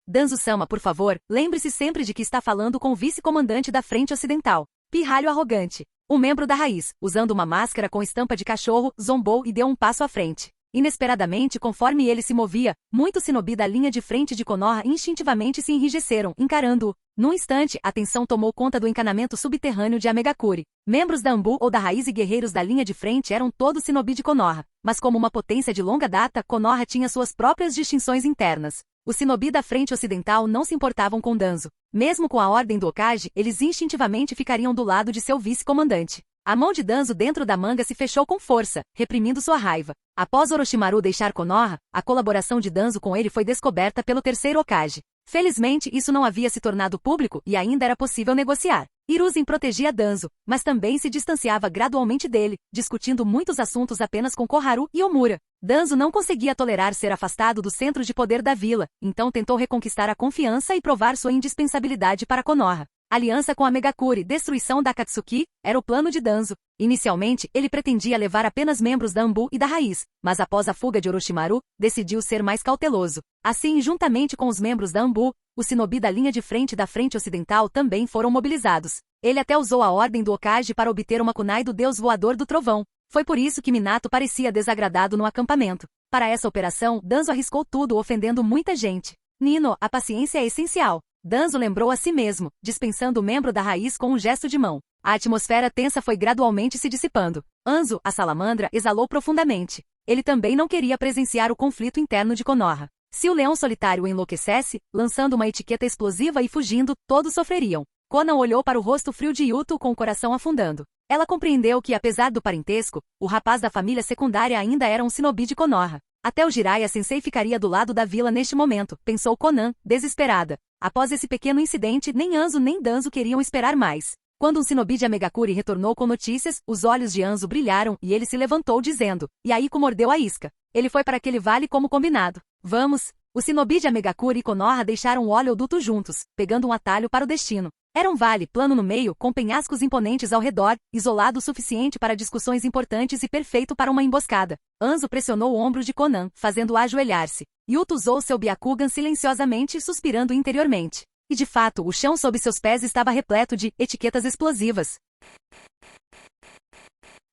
Danzo-sama, por favor, lembre-se sempre de que está falando com o vice-comandante da Frente Ocidental. Pirralho arrogante. Um membro da Raiz, usando uma máscara com estampa de cachorro, zombou e deu um passo à frente. Inesperadamente, conforme ele se movia, muitos shinobi da linha de frente de Konoha instintivamente se enrijeceram, encarando-o. Num instante, a tensão tomou conta do encanamento subterrâneo de Amegakuri. Membros da Anbu ou da Raiz e guerreiros da linha de frente eram todos shinobi de Konoha. Mas como uma potência de longa data, Konoha tinha suas próprias distinções internas. Os shinobi da frente ocidental não se importavam com Danzo. Mesmo com a ordem do Okage, eles instintivamente ficariam do lado de seu vice-comandante. A mão de Danzo dentro da manga se fechou com força, reprimindo sua raiva. Após Orochimaru deixar Konoha, a colaboração de Danzo com ele foi descoberta pelo terceiro Okage. Felizmente, isso não havia se tornado público e ainda era possível negociar. Hiruzen protegia Danzo, mas também se distanciava gradualmente dele, discutindo muitos assuntos apenas com Koharu e Omura. Danzo não conseguia tolerar ser afastado do centro de poder da vila, então tentou reconquistar a confiança e provar sua indispensabilidade para Konoha. Aliança com a Megakuri, destruição da Akatsuki, era o plano de Danzo. Inicialmente, ele pretendia levar apenas membros da Anbu e da Raiz, mas após a fuga de Orochimaru, decidiu ser mais cauteloso. Assim, juntamente com os membros da Anbu, os shinobi da linha de frente da Frente Ocidental também foram mobilizados. Ele até usou a ordem do Okage para obter uma kunai do deus voador do trovão. Foi por isso que Minato parecia desagradado no acampamento. Para essa operação, Danzo arriscou tudo, ofendendo muita gente. Nino, a paciência é essencial. Danzo lembrou a si mesmo, dispensando o membro da Raiz com um gesto de mão. A atmosfera tensa foi gradualmente se dissipando. Anzo, a salamandra, exalou profundamente. Ele também não queria presenciar o conflito interno de Konoha. Se o leão solitário enlouquecesse, lançando uma etiqueta explosiva e fugindo, todos sofreriam. Konan olhou para o rosto frio de Yuto com o coração afundando. Ela compreendeu que, apesar do parentesco, o rapaz da família secundária ainda era um shinobi de Konoha. Até o Jiraiya Sensei ficaria do lado da vila neste momento, pensou Konan, desesperada. Após esse pequeno incidente, nem Anzo nem Danzo queriam esperar mais. Quando um shinobi de Amegakuri retornou com notícias, os olhos de Anzo brilharam e ele se levantou dizendo, Yaiko mordeu a isca. Ele foi para aquele vale como combinado. Vamos! O shinobi de Amegakuri e Konoha deixaram o oleoduto juntos, pegando um atalho para o destino. Era um vale plano no meio, com penhascos imponentes ao redor, isolado o suficiente para discussões importantes e perfeito para uma emboscada. Anzo pressionou o ombro de Conan, fazendo-o ajoelhar-se. Yuto usou seu Byakugan silenciosamente, suspirando interiormente. E de fato, o chão sob seus pés estava repleto de etiquetas explosivas.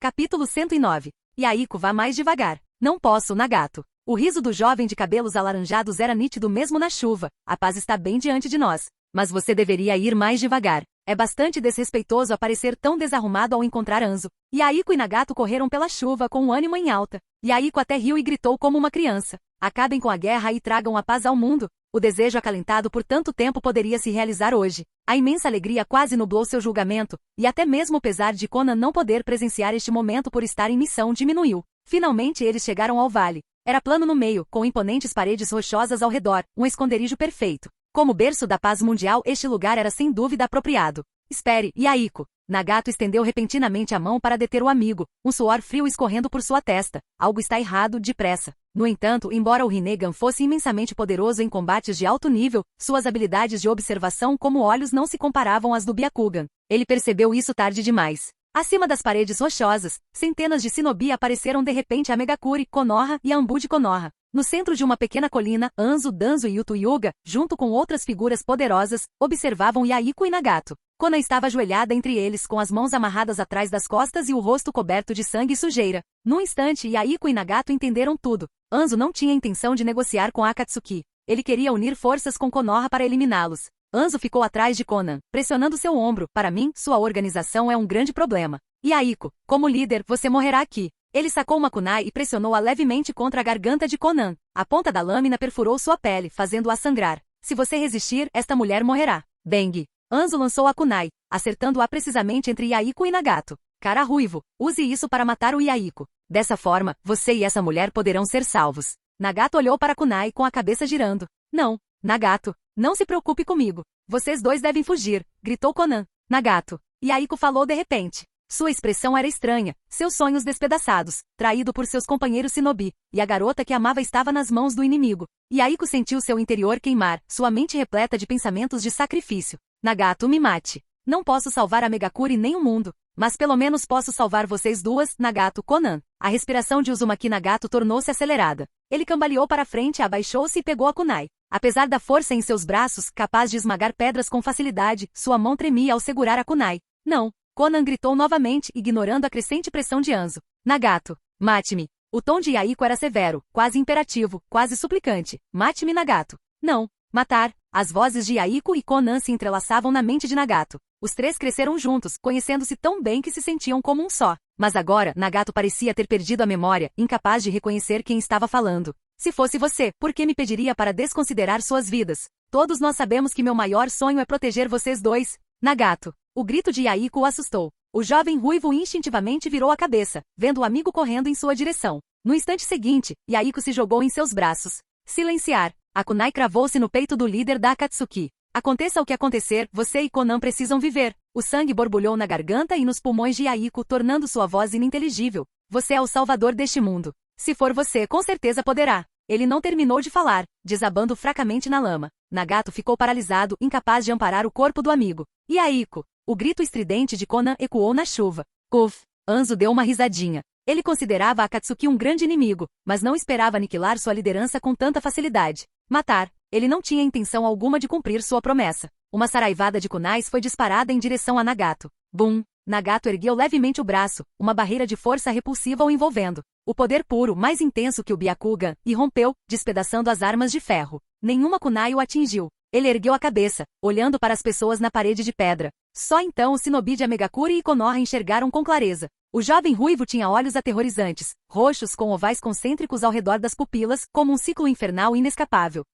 Capítulo 109. Yaiko, vá mais devagar. Não posso, Nagato. O riso do jovem de cabelos alaranjados era nítido mesmo na chuva. A paz está bem diante de nós. Mas você deveria ir mais devagar. É bastante desrespeitoso aparecer tão desarrumado ao encontrar Anzo. Yaiko e Nagato correram pela chuva com o ânimo em alta. Yaiko até riu e gritou como uma criança. Acabem com a guerra e tragam a paz ao mundo. O desejo acalentado por tanto tempo poderia se realizar hoje. A imensa alegria quase nublou seu julgamento, e até mesmo o pesar de Conan não poder presenciar este momento por estar em missão diminuiu. Finalmente eles chegaram ao vale. Era plano no meio, com imponentes paredes rochosas ao redor, um esconderijo perfeito. Como berço da paz mundial, este lugar era sem dúvida apropriado. Espere, Yaiko. Nagato estendeu repentinamente a mão para deter o amigo, um suor frio escorrendo por sua testa. Algo está errado, depressa. No entanto, embora o Rinnegan fosse imensamente poderoso em combates de alto nível, suas habilidades de observação como olhos não se comparavam às do Byakugan. Ele percebeu isso tarde demais. Acima das paredes rochosas, centenas de shinobi apareceram de repente a Megakuri, Konoha e a Ambu de Konoha. No centro de uma pequena colina, Anzo, Danzo e Yuto Hyuga, junto com outras figuras poderosas, observavam Yaiko e Nagato. Kona estava ajoelhada entre eles, com as mãos amarradas atrás das costas e o rosto coberto de sangue e sujeira. Num instante, Yaiko e Nagato entenderam tudo. Anzo não tinha intenção de negociar com Akatsuki. Ele queria unir forças com Konoha para eliminá-los. Anzo ficou atrás de Conan, pressionando seu ombro. Para mim, sua organização é um grande problema. Yaiko, como líder, você morrerá aqui. Ele sacou uma kunai e pressionou-a levemente contra a garganta de Conan. A ponta da lâmina perfurou sua pele, fazendo-a sangrar. Se você resistir, esta mulher morrerá. Bang! Anzo lançou a kunai, acertando-a precisamente entre Yaiko e Nagato. Cara ruivo, use isso para matar o Yaiko. Dessa forma, você e essa mulher poderão ser salvos. Nagato olhou para a kunai com a cabeça girando. Não, Nagato, não se preocupe comigo. Vocês dois devem fugir, gritou Conan. Nagato. Yaiko falou de repente. Sua expressão era estranha, seus sonhos despedaçados, traído por seus companheiros shinobi, e a garota que amava estava nas mãos do inimigo. Yaiko sentiu seu interior queimar, sua mente repleta de pensamentos de sacrifício. Nagato, me mate. Não posso salvar a Megakuri nem o mundo, mas pelo menos posso salvar vocês duas, Nagato, Conan. A respiração de Uzumaki Nagato tornou-se acelerada. Ele cambaleou para frente, abaixou-se e pegou a kunai. Apesar da força em seus braços, capaz de esmagar pedras com facilidade, sua mão tremia ao segurar a kunai. Não! Conan gritou novamente, ignorando a crescente pressão de Anzo. Nagato, mate-me. O tom de Yaiko era severo, quase imperativo, quase suplicante. Mate-me, Nagato. Não. Matar. As vozes de Yaiko e Conan se entrelaçavam na mente de Nagato. Os três cresceram juntos, conhecendo-se tão bem que se sentiam como um só. Mas agora, Nagato parecia ter perdido a memória, incapaz de reconhecer quem estava falando. Se fosse você, por que me pediria para desconsiderar suas vidas? Todos nós sabemos que meu maior sonho é proteger vocês dois. Nagato. O grito de Yaiko o assustou. O jovem ruivo instintivamente virou a cabeça, vendo o amigo correndo em sua direção. No instante seguinte, Yaiko se jogou em seus braços. Silenciar. A kunai cravou-se no peito do líder da Akatsuki. Aconteça o que acontecer, você e Conan precisam viver. O sangue borbulhou na garganta e nos pulmões de Yaiko, tornando sua voz ininteligível. Você é o salvador deste mundo. Se for você, com certeza poderá. Ele não terminou de falar, desabando fracamente na lama. Nagato ficou paralisado, incapaz de amparar o corpo do amigo. Yaiko! O grito estridente de Conan ecoou na chuva. Uf! Anzo deu uma risadinha. Ele considerava Akatsuki um grande inimigo, mas não esperava aniquilar sua liderança com tanta facilidade. Matar. Ele não tinha intenção alguma de cumprir sua promessa. Uma saraivada de kunais foi disparada em direção a Nagato. Bum! Nagato ergueu levemente o braço, uma barreira de força repulsiva o envolvendo. O poder puro, mais intenso que o Byakugan, e rompeu, despedaçando as armas de ferro. Nenhuma kunai o atingiu. Ele ergueu a cabeça, olhando para as pessoas na parede de pedra. Só então o shinobi de Megakuri e Konoha enxergaram com clareza. O jovem ruivo tinha olhos aterrorizantes, roxos com ovais concêntricos ao redor das pupilas, como um ciclo infernal inescapável.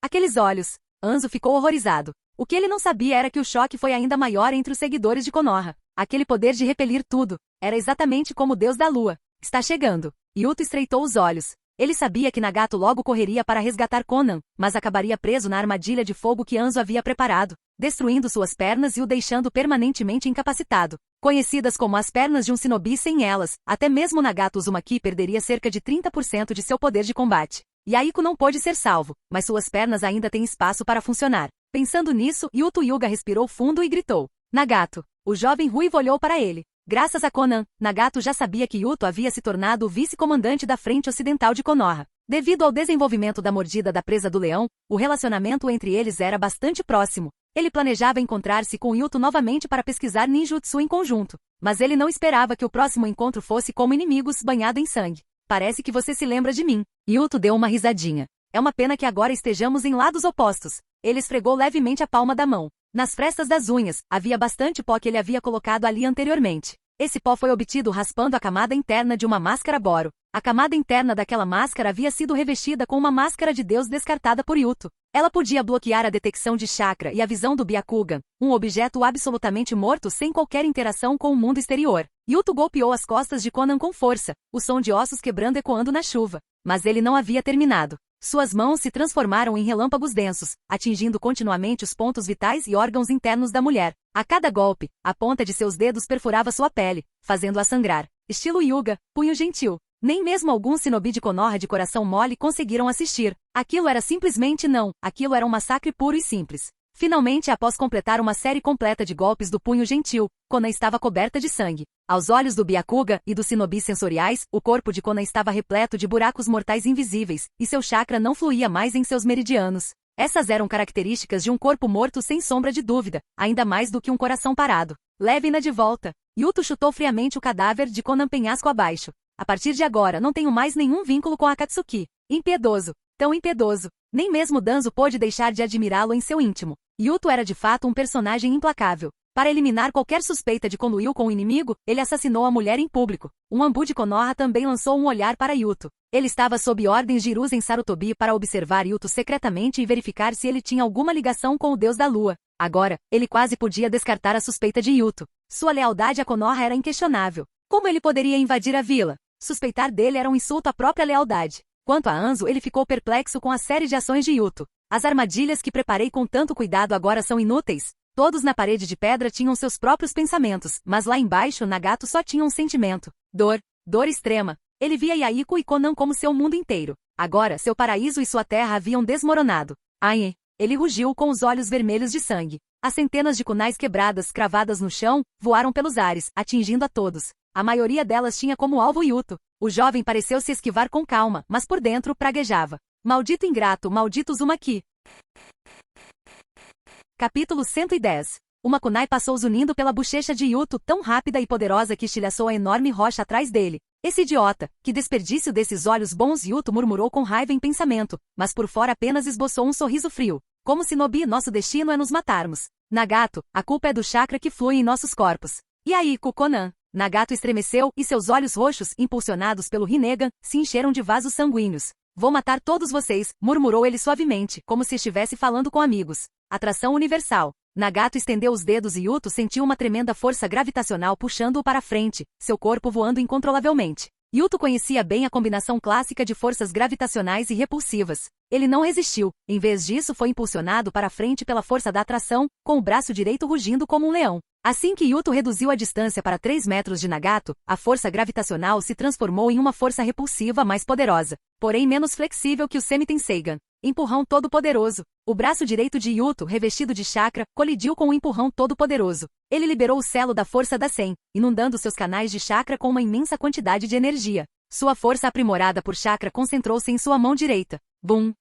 Aqueles olhos! Anzo ficou horrorizado. O que ele não sabia era que o choque foi ainda maior entre os seguidores de Konoha. Aquele poder de repelir tudo. Era exatamente como o deus da lua. Está chegando. Yuto estreitou os olhos. Ele sabia que Nagato logo correria para resgatar Conan, mas acabaria preso na armadilha de fogo que Anzo havia preparado, destruindo suas pernas e o deixando permanentemente incapacitado. Conhecidas como as pernas de um shinobi, sem elas, até mesmo Nagato Uzumaki perderia cerca de 30% de seu poder de combate. Yaiko não pôde ser salvo, mas suas pernas ainda têm espaço para funcionar. Pensando nisso, Yuto Hyuga respirou fundo e gritou. Nagato. O jovem ruivo olhou para ele. Graças a Conan, Nagato já sabia que Yuto havia se tornado o vice-comandante da frente ocidental de Konoha. Devido ao desenvolvimento da mordida da presa do leão, o relacionamento entre eles era bastante próximo. Ele planejava encontrar-se com Yuto novamente para pesquisar ninjutsu em conjunto. Mas ele não esperava que o próximo encontro fosse como inimigos, banhado em sangue. Parece que você se lembra de mim. Yuto deu uma risadinha. É uma pena que agora estejamos em lados opostos. Ele esfregou levemente a palma da mão. Nas frestas das unhas, havia bastante pó que ele havia colocado ali anteriormente. Esse pó foi obtido raspando a camada interna de uma máscara boro. A camada interna daquela máscara havia sido revestida com uma máscara de Deus descartada por Yuto. Ela podia bloquear a detecção de chakra e a visão do Byakugan, um objeto absolutamente morto sem qualquer interação com o mundo exterior. Yuto golpeou as costas de Conan com força, o som de ossos quebrando ecoando na chuva. Mas ele não havia terminado. Suas mãos se transformaram em relâmpagos densos, atingindo continuamente os pontos vitais e órgãos internos da mulher. A cada golpe, a ponta de seus dedos perfurava sua pele, fazendo-a sangrar. Estilo Hyuga, punho gentil. Nem mesmo alguns shinobi de Konoha de coração mole conseguiram assistir. Aquilo era simplesmente não, aquilo era um massacre puro e simples. Finalmente, após completar uma série completa de golpes do punho gentil, Conan estava coberta de sangue. Aos olhos do Byakuga e dos shinobi sensoriais, o corpo de Conan estava repleto de buracos mortais invisíveis, e seu chakra não fluía mais em seus meridianos. Essas eram características de um corpo morto sem sombra de dúvida, ainda mais do que um coração parado. Leve-na de volta. Yuto chutou friamente o cadáver de Conan penhasco abaixo. A partir de agora não tenho mais nenhum vínculo com Akatsuki. Impiedoso. Tão impiedoso. Nem mesmo Danzo pôde deixar de admirá-lo em seu íntimo. Yuto era de fato um personagem implacável. Para eliminar qualquer suspeita de conluio com o inimigo, ele assassinou a mulher em público. Um Anbu de Konoha também lançou um olhar para Yuto. Ele estava sob ordens de Hiruzen Sarutobi para observar Yuto secretamente e verificar se ele tinha alguma ligação com o deus da lua. Agora, ele quase podia descartar a suspeita de Yuto. Sua lealdade a Konoha era inquestionável. Como ele poderia invadir a vila? Suspeitar dele era um insulto à própria lealdade. Quanto a Anzo, ele ficou perplexo com a série de ações de Yuto. As armadilhas que preparei com tanto cuidado agora são inúteis? Todos na parede de pedra tinham seus próprios pensamentos, mas lá embaixo Nagato só tinha um sentimento. Dor. Dor extrema. Ele via Yaiko e Conan como seu mundo inteiro. Agora, seu paraíso e sua terra haviam desmoronado. Ai! Ele rugiu com os olhos vermelhos de sangue. As centenas de kunais quebradas, cravadas no chão, voaram pelos ares, atingindo a todos. A maioria delas tinha como alvo Yuto. O jovem pareceu se esquivar com calma, mas por dentro praguejava. Maldito ingrato, maldito Uzumaki. Capítulo 110. Uma kunai passou zunindo pela bochecha de Yuto tão rápida e poderosa que estilhaçou a enorme rocha atrás dele. Esse idiota, que desperdício desses olhos bons, Yuto murmurou com raiva em pensamento, mas por fora apenas esboçou um sorriso frio. Como shinobi, nosso destino é nos matarmos. Nagato, a culpa é do chakra que flui em nossos corpos. E aí, Conan? Nagato estremeceu e seus olhos roxos, impulsionados pelo Rinnegan, se encheram de vasos sanguíneos. Vou matar todos vocês, murmurou ele suavemente, como se estivesse falando com amigos. Atração universal. Nagato estendeu os dedos e Yuto sentiu uma tremenda força gravitacional puxando-o para frente, seu corpo voando incontrolavelmente. Yuto conhecia bem a combinação clássica de forças gravitacionais e repulsivas. Ele não resistiu, em vez disso foi impulsionado para frente pela força da atração, com o braço direito rugindo como um leão. Assim que Yuto reduziu a distância para 3 metros de Nagato, a força gravitacional se transformou em uma força repulsiva mais poderosa, porém menos flexível que o Semiten-Seigan. Empurrão todo-poderoso. O braço direito de Yuto, revestido de chakra, colidiu com o empurrão todo-poderoso. Ele liberou o selo da força da Sen, inundando seus canais de chakra com uma imensa quantidade de energia. Sua força aprimorada por chakra concentrou-se em sua mão direita. Bum!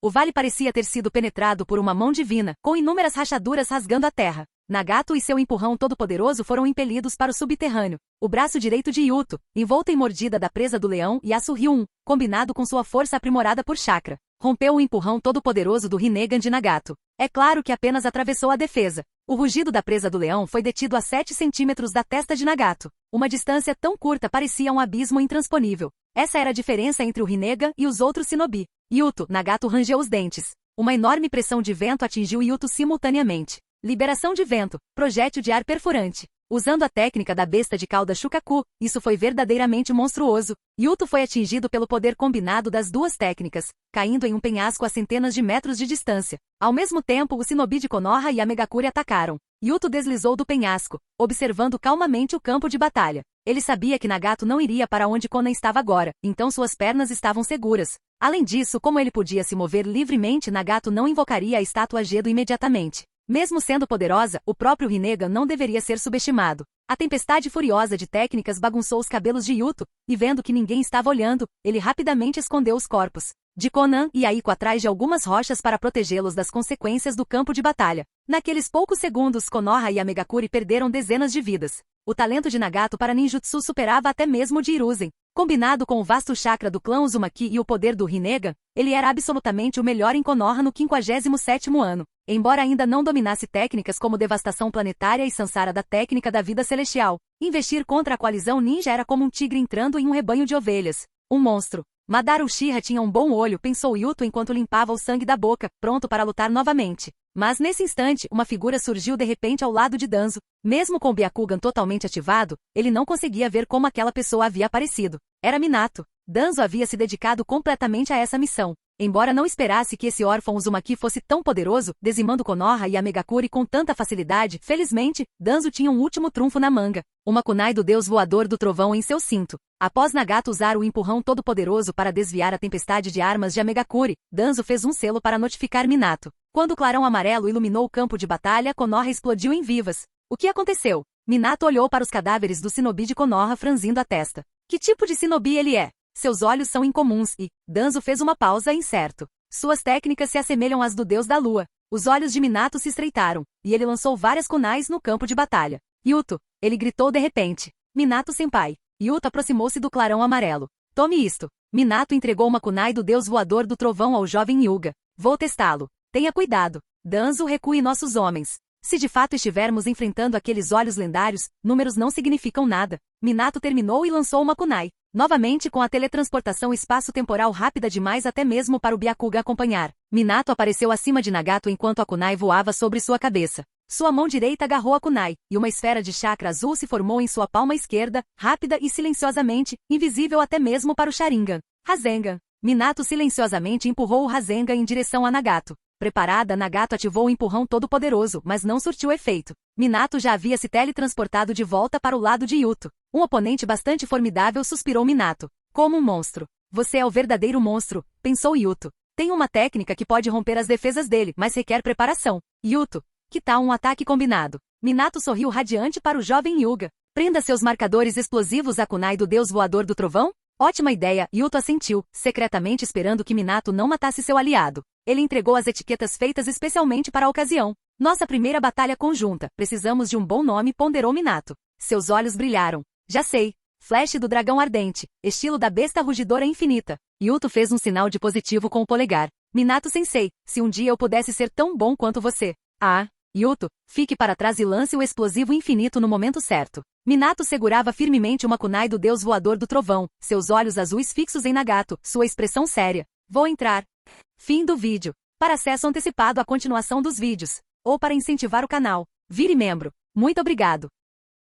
O vale parecia ter sido penetrado por uma mão divina, com inúmeras rachaduras rasgando a terra. Nagato e seu empurrão todo-poderoso foram impelidos para o subterrâneo. O braço direito de Yuto, envolto em mordida da presa do leão Yasuryun, combinado com sua força aprimorada por chakra, rompeu o empurrão todo-poderoso do Rinnegan de Nagato. É claro que apenas atravessou a defesa. O rugido da presa do leão foi detido a 7 centímetros da testa de Nagato. Uma distância tão curta parecia um abismo intransponível. Essa era a diferença entre o Rinnegan e os outros shinobi. Yuto, Nagato rangeu os dentes. Uma enorme pressão de vento atingiu Yuto simultaneamente. Liberação de vento, projétil de ar perfurante. usando a técnica da besta de cauda Shukaku. Isso foi verdadeiramente monstruoso. Yuto foi atingido pelo poder combinado das duas técnicas, caindo em um penhasco a centenas de metros de distância. Ao mesmo tempo, o shinobi de Konoha e a Megakuri atacaram. Yuto deslizou do penhasco, observando calmamente o campo de batalha. Ele sabia que Nagato não iria para onde Konan estava agora, então suas pernas estavam seguras. Além disso, como ele podia se mover livremente, Nagato não invocaria a estátua Gedo imediatamente. Mesmo sendo poderosa, o próprio Rinnegan não deveria ser subestimado. A tempestade furiosa de técnicas bagunçou os cabelos de Yuto, e vendo que ninguém estava olhando, ele rapidamente escondeu os corpos de Konan e Aiko atrás de algumas rochas para protegê-los das consequências do campo de batalha. Naqueles poucos segundos, Konoha e a Megakuri perderam dezenas de vidas. O talento de Nagato para ninjutsu superava até mesmo o de Hiruzen. Combinado com o vasto chakra do clã Uzumaki e o poder do Rinnegan, ele era absolutamente o melhor em Konoha no 57º ano. Embora ainda não dominasse técnicas como devastação planetária e Sansara da técnica da vida celestial, investir contra a coalizão ninja era como um tigre entrando em um rebanho de ovelhas. Um monstro. Madara Uchiha tinha um bom olho, pensou Yuto enquanto limpava o sangue da boca, pronto para lutar novamente. Mas nesse instante, uma figura surgiu de repente ao lado de Danzo. Mesmo com o Byakugan totalmente ativado, ele não conseguia ver como aquela pessoa havia aparecido. Era Minato. Danzo havia se dedicado completamente a essa missão. Embora não esperasse que esse órfão Uzumaki fosse tão poderoso, dizimando Konoha e a Megakuri com tanta facilidade, felizmente, Danzo tinha um último trunfo na manga. Uma kunai do deus voador do trovão em seu cinto. Após Nagato usar o empurrão todo-poderoso para desviar a tempestade de armas de Megakuri, Danzo fez um selo para notificar Minato. Quando o clarão amarelo iluminou o campo de batalha, Konoha explodiu em vivas. O que aconteceu? Minato olhou para os cadáveres do shinobi de Konoha franzindo a testa. Que tipo de shinobi ele é? Seus olhos são incomuns e, Danzo fez uma pausa incerto. Suas técnicas se assemelham às do deus da lua. Os olhos de Minato se estreitaram, e ele lançou várias kunais no campo de batalha. Yuto! Ele gritou de repente. Minato-senpai. Yuto aproximou-se do clarão amarelo. Tome isto. Minato entregou uma kunai do deus voador do trovão ao jovem Hyuga. Vou testá-lo. Tenha cuidado. Danzo, recue nossos homens. Se de fato estivermos enfrentando aqueles olhos lendários, números não significam nada. Minato terminou e lançou uma kunai. Novamente com a teletransportação espaço-temporal rápida demais até mesmo para o Byakugan acompanhar. Minato apareceu acima de Nagato enquanto a kunai voava sobre sua cabeça. Sua mão direita agarrou a kunai, e uma esfera de chakra azul se formou em sua palma esquerda, rápida e silenciosamente, invisível até mesmo para o Sharingan. Rasengan. Minato silenciosamente empurrou o Rasengan em direção a Nagato. Preparada, Nagato ativou o empurrão todo-poderoso, mas não surtiu efeito. Minato já havia se teletransportado de volta para o lado de Yuto. Um oponente bastante formidável, suspirou Minato. Como um monstro. Você é o verdadeiro monstro, pensou Yuto. Tem uma técnica que pode romper as defesas dele, mas requer preparação. Yuto. Que tal um ataque combinado? Minato sorriu radiante para o jovem Hyuga. Prenda seus marcadores explosivos à kunai do deus voador do trovão? Ótima ideia, Yuto assentiu, secretamente esperando que Minato não matasse seu aliado. Ele entregou as etiquetas feitas especialmente para a ocasião. Nossa primeira batalha conjunta, precisamos de um bom nome, ponderou Minato. Seus olhos brilharam. Já sei. Flash do dragão ardente, estilo da besta rugidora infinita. Yuto fez um sinal de positivo com o polegar. Minato-sensei, se um dia eu pudesse ser tão bom quanto você. Ah, Yuto, fique para trás e lance o explosivo infinito no momento certo. Minato segurava firmemente uma kunai do deus voador do trovão, seus olhos azuis fixos em Nagato, sua expressão séria. Vou entrar. Fim do vídeo. Para acesso antecipado à continuação dos vídeos, ou para incentivar o canal, vire membro. Muito obrigado.